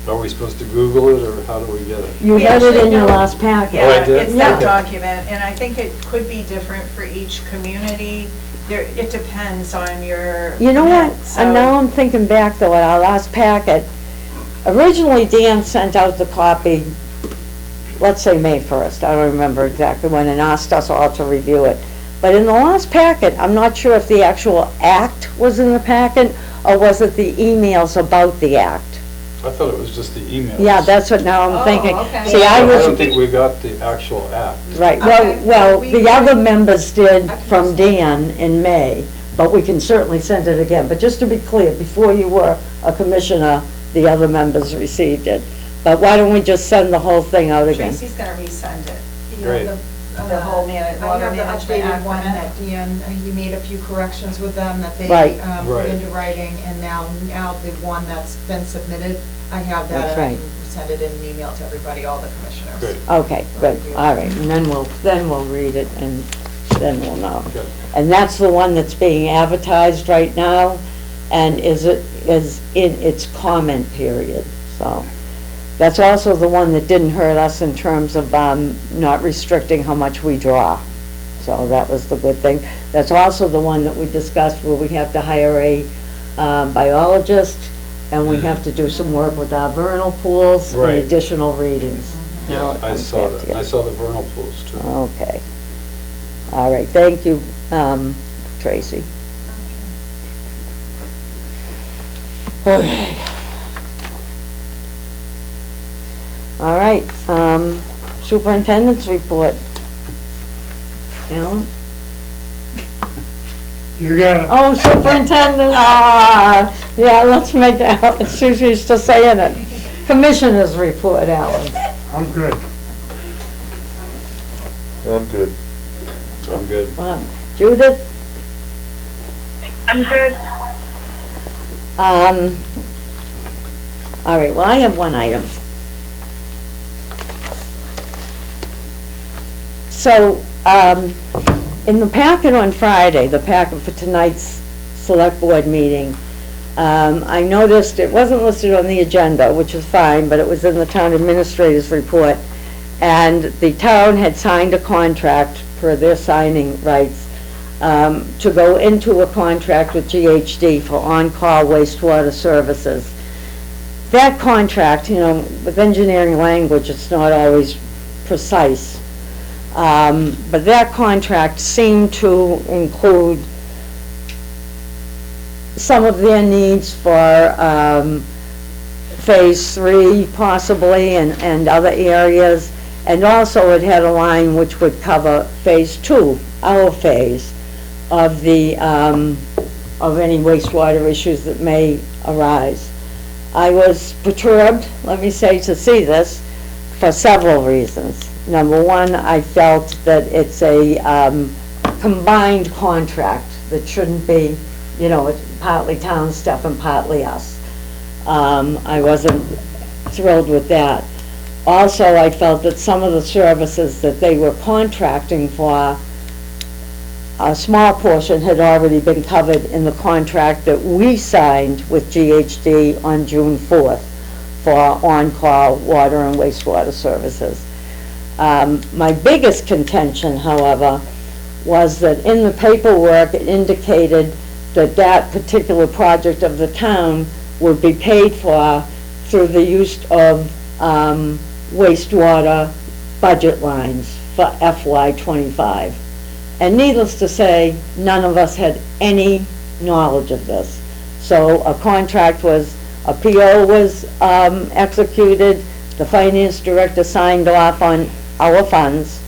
Are we supposed to Google it, or how do we get it? You We had it actually in your know. last packet. Oh, I Yeah, did? it's that Okay. document, and I think it could be different for each community. It depends on your. You know what, permit, so- and now I'm thinking back though, at our last packet, originally Dan sent out the copy, let's say May 1st, I don't remember exactly when, and asked us all to review it. But in the last packet, I'm not sure if the actual act was in the packet, or was it the emails about the act? I thought it was just the emails. Yeah, that's what now I'm Oh, thinking. okay. See, I I don't was, think we got the actual act. right, Okay, well, we the can- other members did from Dan in May, but we can certainly send it again. But just to be clear, before you were a commissioner, the other members received it. But why don't we just send the whole thing out again? Tracy's gonna resend it. Great. The whole water I have the management updated act one permit. that Dan, he made a few corrections with them that they Right. put Right. into writing, and now the one that's been submitted, I have that. That's and I right. can send it in an email to everybody, all the commissioners. Great. Okay, good, all right, and then we'll read it and then we'll know. Okay. And that's the one that's being advertised right now, and is in its comment period, so. That's also the one that didn't hurt us in terms of not restricting how much we draw. So that was the good thing. That's also the one that we discussed where we have to hire a biologist, and we have to do some work with our vernal pools and Right. additional readings. Yeah, I saw that. I saw the vernal pools too. Okay. All right, thank you, Tracy. Okay. All right, superintendent's report. Alan? You got it. Oh, superintendent, yeah, let's make that, Susie's still saying it. Commissioner's report, Alan. I'm good. I'm good. I'm good. Judith? I'm good. All right, well, I have one item. So, in the packet on Friday, the packet for tonight's select board meeting, I noticed it wasn't listed on the agenda, which is fine, but it was in the town administrator's report. And the town had signed a contract for their signing rights to go into a contract with GHD for on-call wastewater services. That contract, you know, with engineering language, it's not always precise. But that contract seemed to include some of their needs for phase 3 possibly and other areas. And also it had a line which would cover phase 2, our phase, of the of any wastewater issues that may arise. I was perturbed, let me say, to see this for several reasons. Number one, I felt that it's a combined contract that shouldn't be, you know, it's partly town stuff and partly us. I wasn't thrilled with that. Also, I felt that some of the services that they were contracting for, a small portion had already been covered in the contract that we signed with GHD on June 4th for on-call water and wastewater services. My biggest contention, however, was that in the paperwork it indicated that that particular project of the town would be paid for through the use of wastewater budget lines for FY25. And needless to say, none of us had any knowledge of this. So a PO was executed, the finance director signed off on our funds,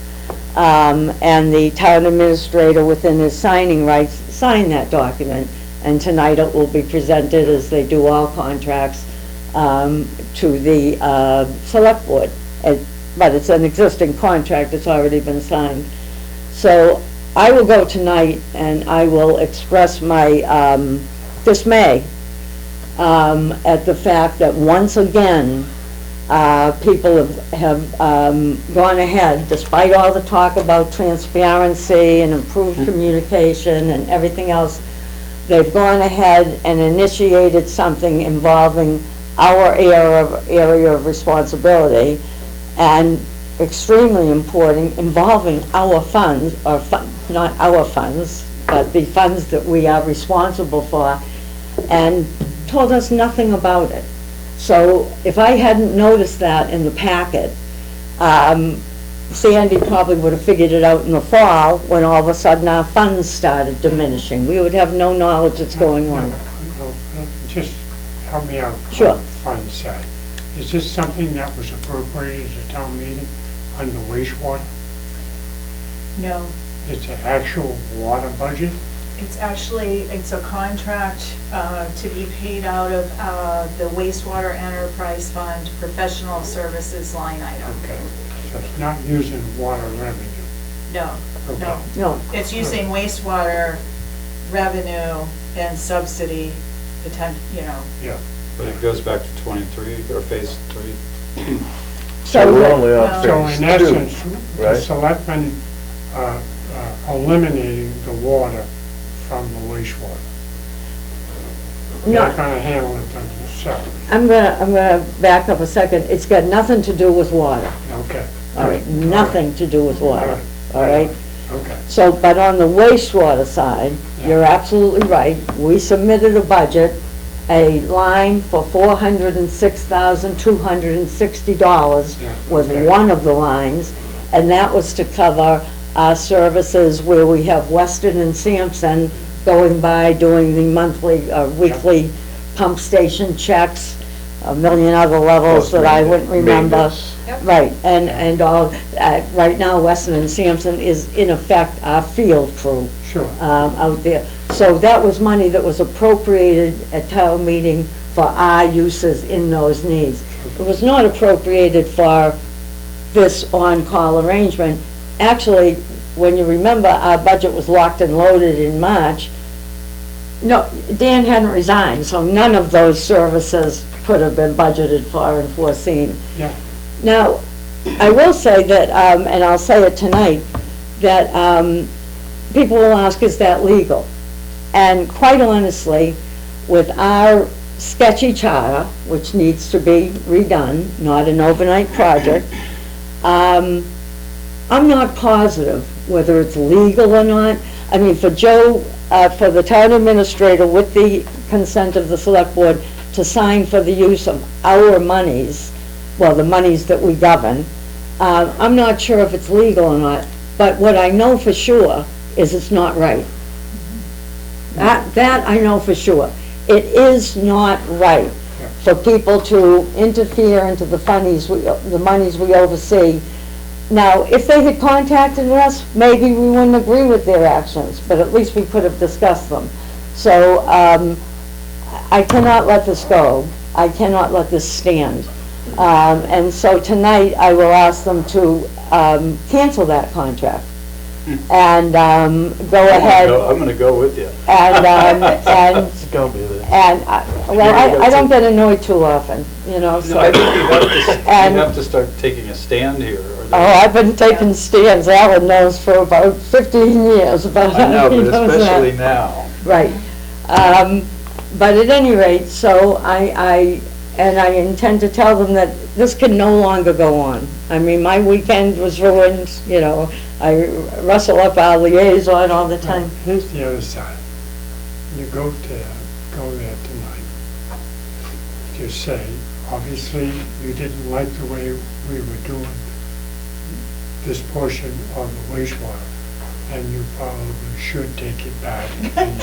and the town administrator within his signing rights signed that document. And tonight it will be presented, as they do all contracts, to the select board. But it's an existing contract, it's already been signed. So I will go tonight and I will express my dismay at the fact that once again, people have gone ahead, despite all the talk about transparency and improved communication and everything else, they've gone ahead and initiated something involving our area of responsibility, and extremely important, involving our funds, or not our funds, but the funds that we are responsible for, and told us nothing about it. So if I hadn't noticed that in the packet, Sandy probably would have figured it out in the fall when all of a sudden our funds started diminishing. We would have no knowledge that's going on. Just help me out. Sure. On the fund side. Is this something that was appropriated at a town meeting under wastewater? No, It's an actual water budget? it's a contract to be paid out of the wastewater enterprise fund professional services line item. Okay. So it's not using water revenue? No, Okay. no. No, It's using wastewater revenue and subsidy, you know. Yeah. But it goes back to 23, or phase 3. So we're only on Well- So in phase 2, essence, the right? selectmen eliminating the water from the wastewater. No. They're gonna handle it themselves. I'm gonna back up a second. It's got nothing to do with water, Okay. all right? Nothing to do with water, all right? Okay. So, but on the wastewater side, you're absolutely right. We submitted a budget, a line for $406,260 Yeah, was okay. one of the lines, and that was to cover our services where we have Weston and Sampson going by, doing the monthly, weekly pump station checks, a million other levels that I wouldn't remember. Maintenance. Right, and all, right now, Weston and Sampson is in effect our field crew Sure. out there. So that was money that was appropriated at town meeting for our uses in those needs. It was not appropriated for this on-call arrangement. Actually, when you remember, our budget was locked and loaded in March. No, Dan hadn't resigned, so none of those services could have been budgeted for and foreseen. Yeah. Now, I will say that, and I'll say it tonight, that people will ask, is that legal? And quite honestly, with our sketchy charter, which needs to be redone, not an overnight project, I'm not positive whether it's legal or not. I mean, for Joe, for the town administrator, with the consent of the select board, to sign for the use of our monies, well, the monies that we govern, I'm not sure if it's legal or not, but what I know for sure is it's not right. That I know for sure. It is not right for people to interfere into the monies we oversee. Now, if they had contacted us, maybe we wouldn't agree with their actions, but at least we could have discussed them. So, I cannot let this go. I cannot let this stand. And so tonight, I will ask them to cancel that contract and go ahead. I'm gonna go with you. And It's gonna be there. well, I don't get annoyed too often, you know, No, so. I think you And- have to start taking a stand here. Oh, I've been taking stands, Alan knows, for about 15 years, but I know, he but knows that. especially now. Right. But at any rate, so I intend to tell them that this can no longer go on. I mean, my weekend was ruined, you know, I rustle up our liaison all the time. Here's the other side. You go there tonight. Just say, obviously, you didn't like the way we were doing this portion of the wastewater, and you probably should take it back.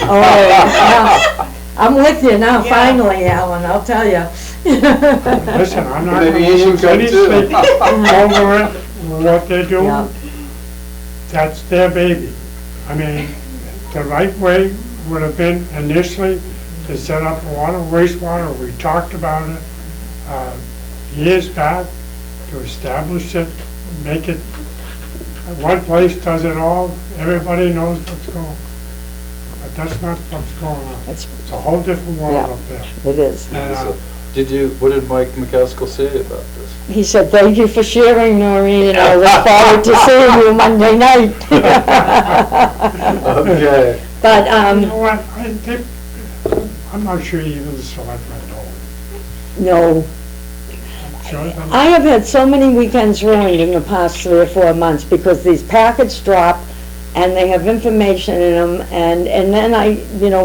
Oh, yeah. I'm with you now, Yeah. finally, Alan, I'll tell you. Listen, I'm not gonna Maybe you should lose come any too. sleep over it, what they're Yeah. doing. That's their baby. I mean, the right way would have been initially to set up water, wastewater, we talked about it, years back, to establish it, make it, one place does it all, everybody knows what's going on. But that's not what's going on. It's- It's a whole different world Yeah. up there. It is. And, So, what did Mike McCaskill say about this? He said, thank you for sharing, Noreen, and I look forward to seeing you Monday night. Okay. But, you know what, I'm not sure even the selectmen know. no, Jonathan? I have had so many weekends ruined in the past 3 or 4 months because these packets drop and they have information in them, and then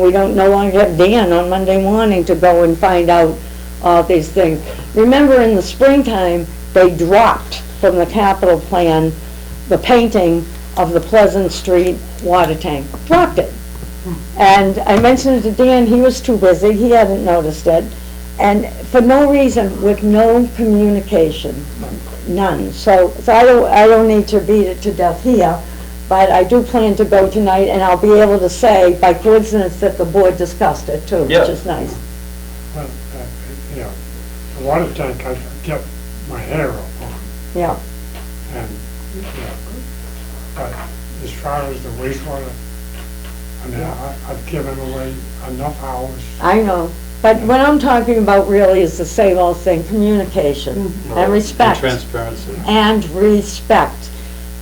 we don't no longer have Dan on Monday morning to go and find out all these things. Remember, in the springtime, they dropped from the capital plan the painting of the Pleasant Street water tank. Dropped it. And I mentioned it to Dan, he was too busy, he hadn't noticed it. And for no reason, with no communication, none. So I don't need to beat it to death here, but I do plan to go tonight, and I'll be able to say, by coincidence, that the board discussed it too, Yeah. which is nice. Well, the water tank, I get my hair up on, Yeah, and, but as far as the wastewater, I mean, I've given away enough hours. I know. But what I'm talking about really is the same old thing, communication and respect. Transparency. And respect.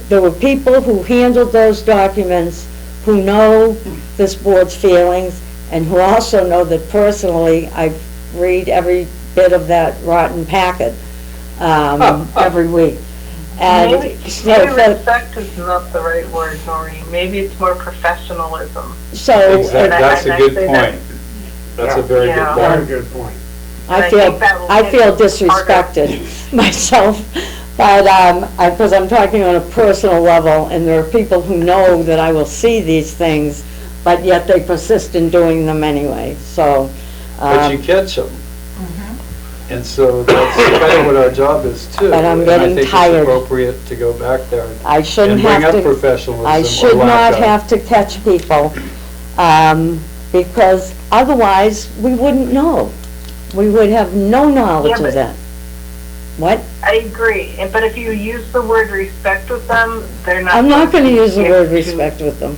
there were people who handled those documents who know this board's feelings and who also know that personally I read every bit of that rotten packet every week. And Maybe so, respect is not the right word, Noreen. Maybe it's more professionalism. so Exactly, that's a and I good say that- point. That's a very good Yeah. Very point. good point. I I feel, think that will I make feel it harder. disrespected myself, but, because I'm talking on a personal level, and there are people who know that I will see these things, but yet they persist in doing them anyway, so. But you catch them. And so that's kind of what our job is too. But I'm And getting I think tired. it's appropriate to go back there I shouldn't and bring have up to, professionalism I or should lack not of. have to catch people, because otherwise, we wouldn't know. We would have no knowledge Yeah, of but- that. What? I agree, but if you use the word respect with them, they're not. I'm not gonna use the give word to- respect with them,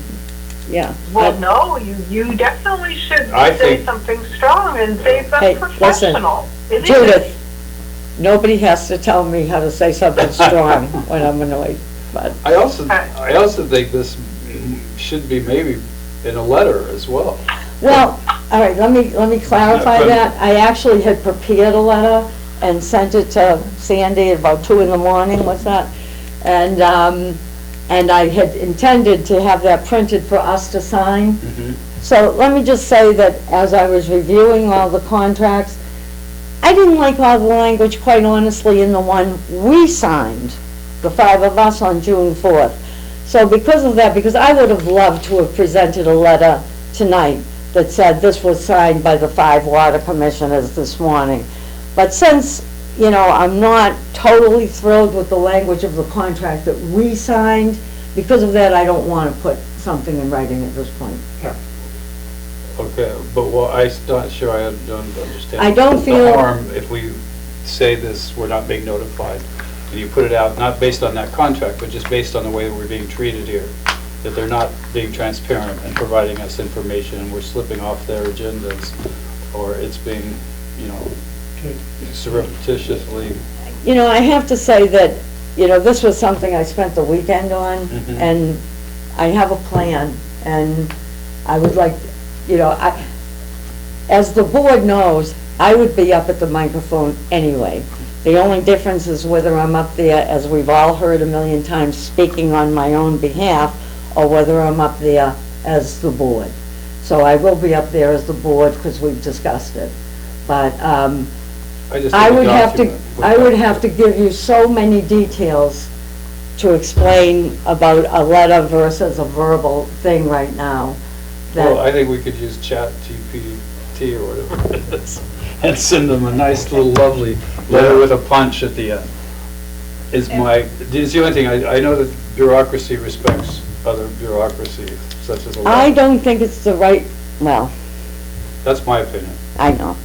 yeah. Well, no, you definitely should I say think- something strong and say Hey, something listen, professional. It is. Judith, nobody has to tell me how to say something strong when I'm annoyed, but, I also think this should be maybe in a letter as well. well, all right, let me clarify Yeah, but- that. I actually had prepared a letter and sent it to Sandy at about 2 in the morning, what's that? And I had intended to have that printed for us to sign. So let me just say that as I was reviewing all the contracts, I didn't like all the language, quite honestly, in the one we signed, the 5 of us on June 4th. So because of that, because I would have loved to have presented a letter tonight that said this was signed by the 5 water commissioners this morning. But since, you know, I'm not totally thrilled with the language of the contract that we signed, because of that, I don't want to put something in writing at this point. Okay, but I'm not sure I don't understand. I don't feel- The harm if we say this, we're not being notified, and you put it out, not based on that contract, but just based on the way that we're being treated here, that they're not being transparent and providing us information, and we're slipping off their agendas, or it's being, you know, surreptitiously. You know, I have to say that, you know, this was something I spent the weekend on, Mhm. and I have a plan, and I would like, you know, as the board knows, I would be up at the microphone anyway. The only difference is whether I'm up there, as we've all heard a million times, speaking on my own behalf, or whether I'm up there as the board. So I will be up there as the board, because we've discussed it. But, I just I think a would have to, document I would have to give you so many details to explain about a letter versus a verbal thing right now. Well, That, I think we could use ChatGPT or whatever it is, and send them a nice little lovely letter with a punch at the end. Is the only thing, I know that bureaucracy respects other bureaucracy, such as a I law. don't think it's the right, well, That's my opinion. I know.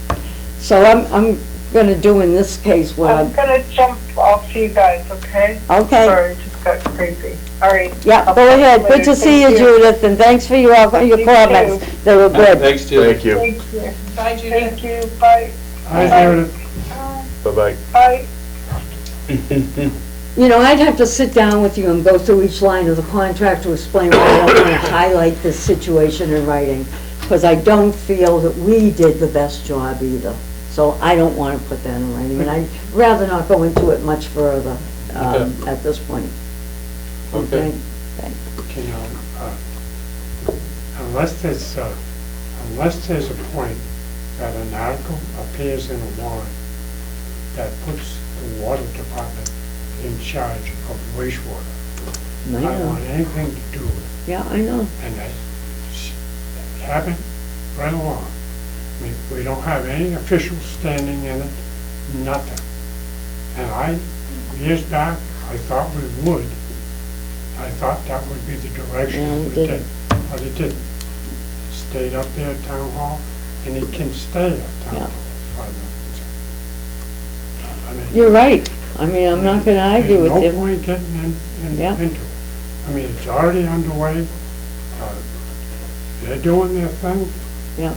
So I'm gonna do in this case what I'm I'm, gonna jump off you guys, okay? okay, Sorry, it just got crazy. All right. yeah, I'll go talk ahead. Good later. to see you, Thank Judith, and thanks for your You comments. They were good. Thanks, Judy. Thank you. Thank you. Bye, Judith. Thank you, bye. I Bye. heard it. Bye-bye. Bye. You know, I'd have to sit down with you and go through each line of the contract to explain why I don't want to highlight this situation in writing, because I don't feel that we did the best job either. So I don't want to put that in writing, and I'd rather not go into it much further Okay. at this point. Okay. You know, unless there's a point that an article appears in a warrant that puts the water department in charge of wastewater, I I don't know, want anything to do with it. yeah, I know. And that happened right along. I mean, we don't have any official standing in it, nothing. And years back, I thought we would. I thought that would be the Yeah, direction it we didn't. did. But it didn't. Stayed up there at town hall, and it can stay at town Yeah. hall. I mean, You're right. I mean, I'm not going to argue with there's you. no point getting Yeah. into it. I mean, it's already underway. They're doing their thing. Yeah.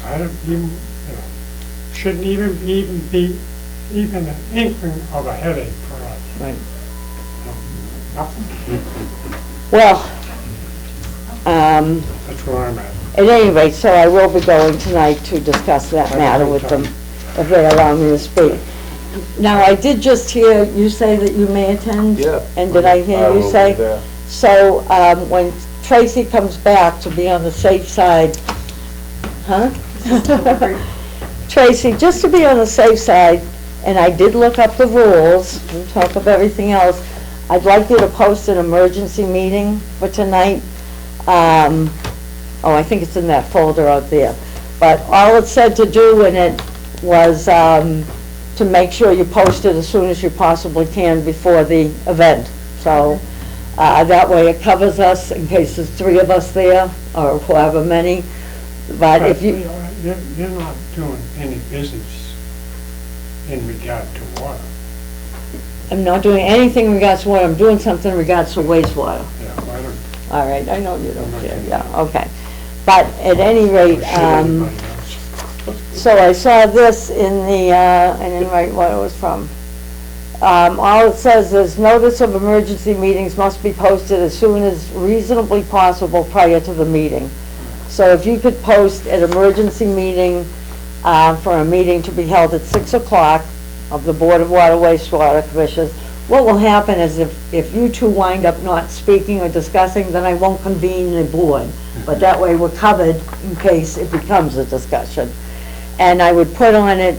I don't even, shouldn't even be an inkling of a headache for us. Right. nothing. Well, That's where I'm at. at any rate, so I will be going tonight to discuss that matter with them, if they allow me to speak. Now, I did just hear you say that you may attend? Yeah. And did I hear you will be say? there. So, when Tracy comes back, to be on the safe side, huh? Tracy, just to be on the safe side, and I did look up the rules, and talk of everything else, I'd like you to post an emergency meeting for tonight. I think it's in that folder out there. But all it said to do in it was, to make sure you post it as soon as you possibly can before the event. So, that way it covers us in case there's 3 of us there, or however many. But if you, You're not doing any business in regard to water. I'm not doing anything in regards to water, I'm doing something in regards to wastewater. Yeah, I don't, All right, I know you don't I'm not care, kidding. yeah, okay. But at any rate, should anybody else. so I saw this in the, I didn't write what it was from. All it says is, notice of emergency meetings must be posted as soon as reasonably possible prior to the meeting. So if you could post an emergency meeting, for a meeting to be held at 6 o'clock of the Board of Water Wastewater Commissioners, what will happen is if you two wind up not speaking or discussing, then I won't convene the board. But that way we're covered in case it becomes a discussion. And I would put on it,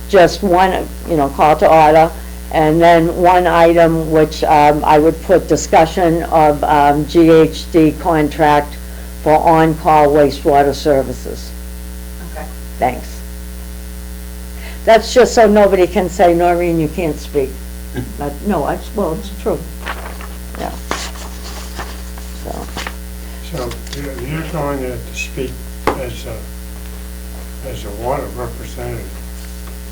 just one, call to order, and then one item which, I would put discussion of, GHD contract for on-call wastewater services. Okay. Thanks. That's just so nobody can say, Noreen, you can't speak. But, no, well, it's true. Yeah. So, So you're going there to speak as a water representative.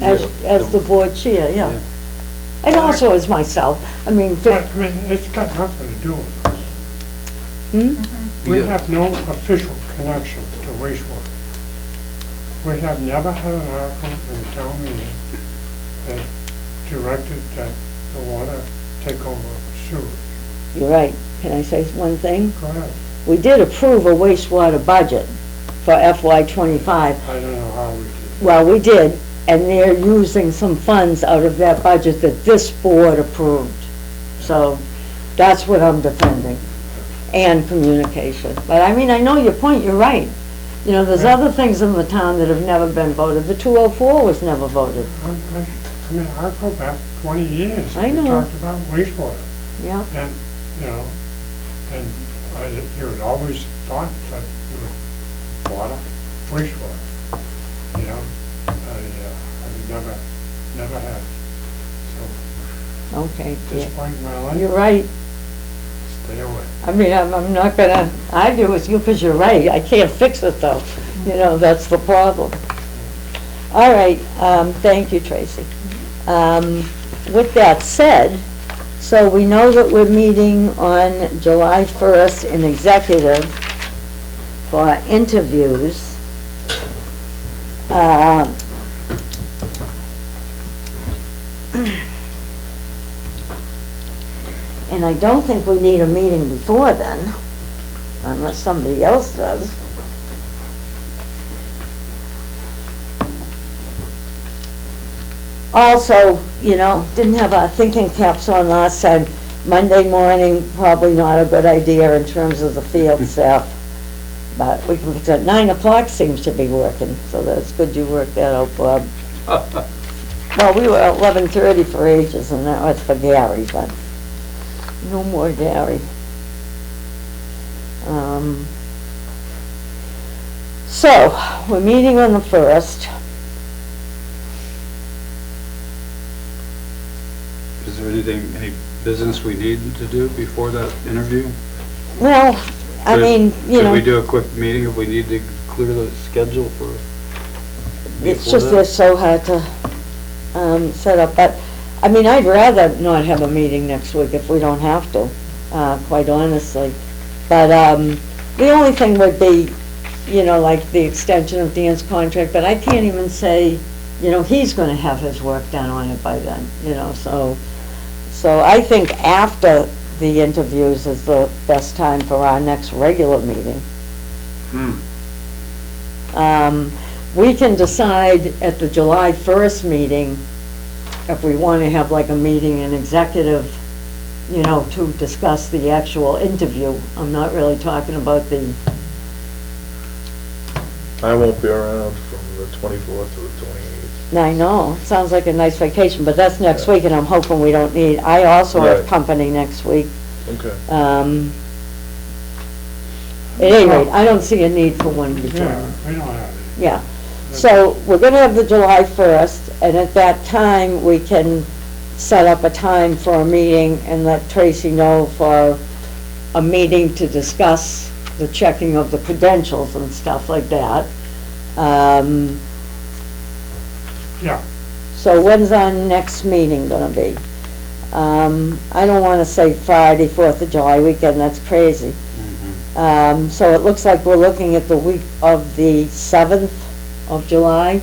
as the board chair, yeah. And also as myself. I mean, But, I mean, it's got nothing to do with us. We Yeah. have no official connection to wastewater. We have never had an article in the town meeting that directed that the water take over sewer. you're right. Can I say one thing? Go ahead. We did approve a wastewater budget for FY '25. I don't know how we did. Well, we did, and they're using some funds out of that budget that this board approved. So that's what I'm defending, and communication. But I mean, I know your point, you're right. There's other things in the town that have never been voted. The 204 was never voted. I mean, I go back 20 years. I know. We talked about wastewater. Yeah, And, you had always thought that it was water, wastewater. I never had. So, okay. at this point in my life, You're right. stay away. I mean, I'm not gonna argue with you because you're right. I can't fix it though. That's the problem. All right, thank you, Tracy. With that said, so we know that we're meeting on July 1st in executive for interviews. And I don't think we need a meeting before then, unless somebody else does. Also, didn't have our thinking caps on last time. Monday morning, probably not a good idea in terms of the field staff. But we can fix it. 9 o'clock seems to be working, so that's good you worked that out, Bob. Well, we were at 11:30 for ages, and that was for Gary, but no more Gary. So, we're meeting on the 1st. Is there any business we need to do before that interview? Well, I mean, Could we do a quick meeting if we need to clear the schedule for? it's before just that? they're so hard to set up, but, I mean, I'd rather not have a meeting next week if we don't have to, quite honestly. But the only thing would be, like the extension of Dan's contract, but I can't even say, he's gonna have his work done on it by then, so So I think after the interviews is the best time for our next regular meeting. We can decide at the July 1st meeting if we want to have like a meeting, an executive, you know, to discuss the actual interview. I'm not really talking about the, I won't be around from the 24th to the 28th. I know, it sounds like a nice vacation, but that's next week, and I'm hoping we don't need, I also have Right. company next week. Okay. At any rate, I don't see a need for one Yeah, before. we don't have it. Yeah, so we're gonna have the July 1st, and at that time, we can set up a time for a meeting and let Tracy know for a meeting to discuss the checking of the credentials and stuff like that. Yeah, So when's our next meeting gonna be? I don't wanna say Friday, 4th of July weekend, that's crazy. So it looks like we're looking at the week of the 7th of July.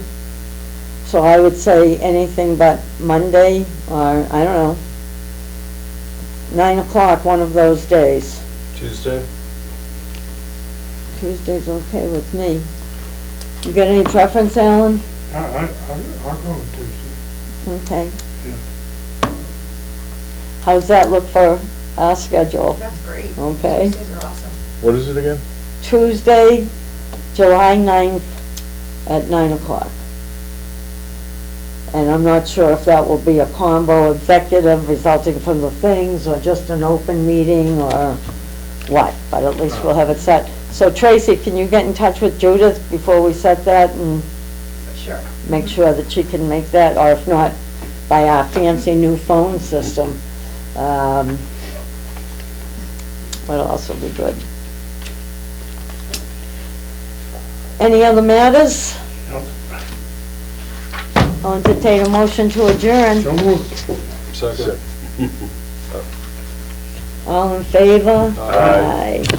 So I would say anything but Monday, or, I don't know, 9 o'clock, one of those days. Tuesday? Tuesday's okay with me. You got any preference, Alan? I'll go with Tuesday. Okay. Yeah. How's that look for our schedule? That's great. Okay. Tuesdays are awesome. What is it again? Tuesday, July 9th at 9 o'clock. And I'm not sure if that will be a combo executive resulting from the things, or just an open meeting, or what, but at least we'll have it set. So Tracy, can you get in touch with Judith before we set that, and Sure. make sure that she can make that, or if not, by our fancy new phone system. What else will be good? Any other matters? Nope. I'll entertain a motion to adjourn. So moved. Second. All in favor? Aye. Aye.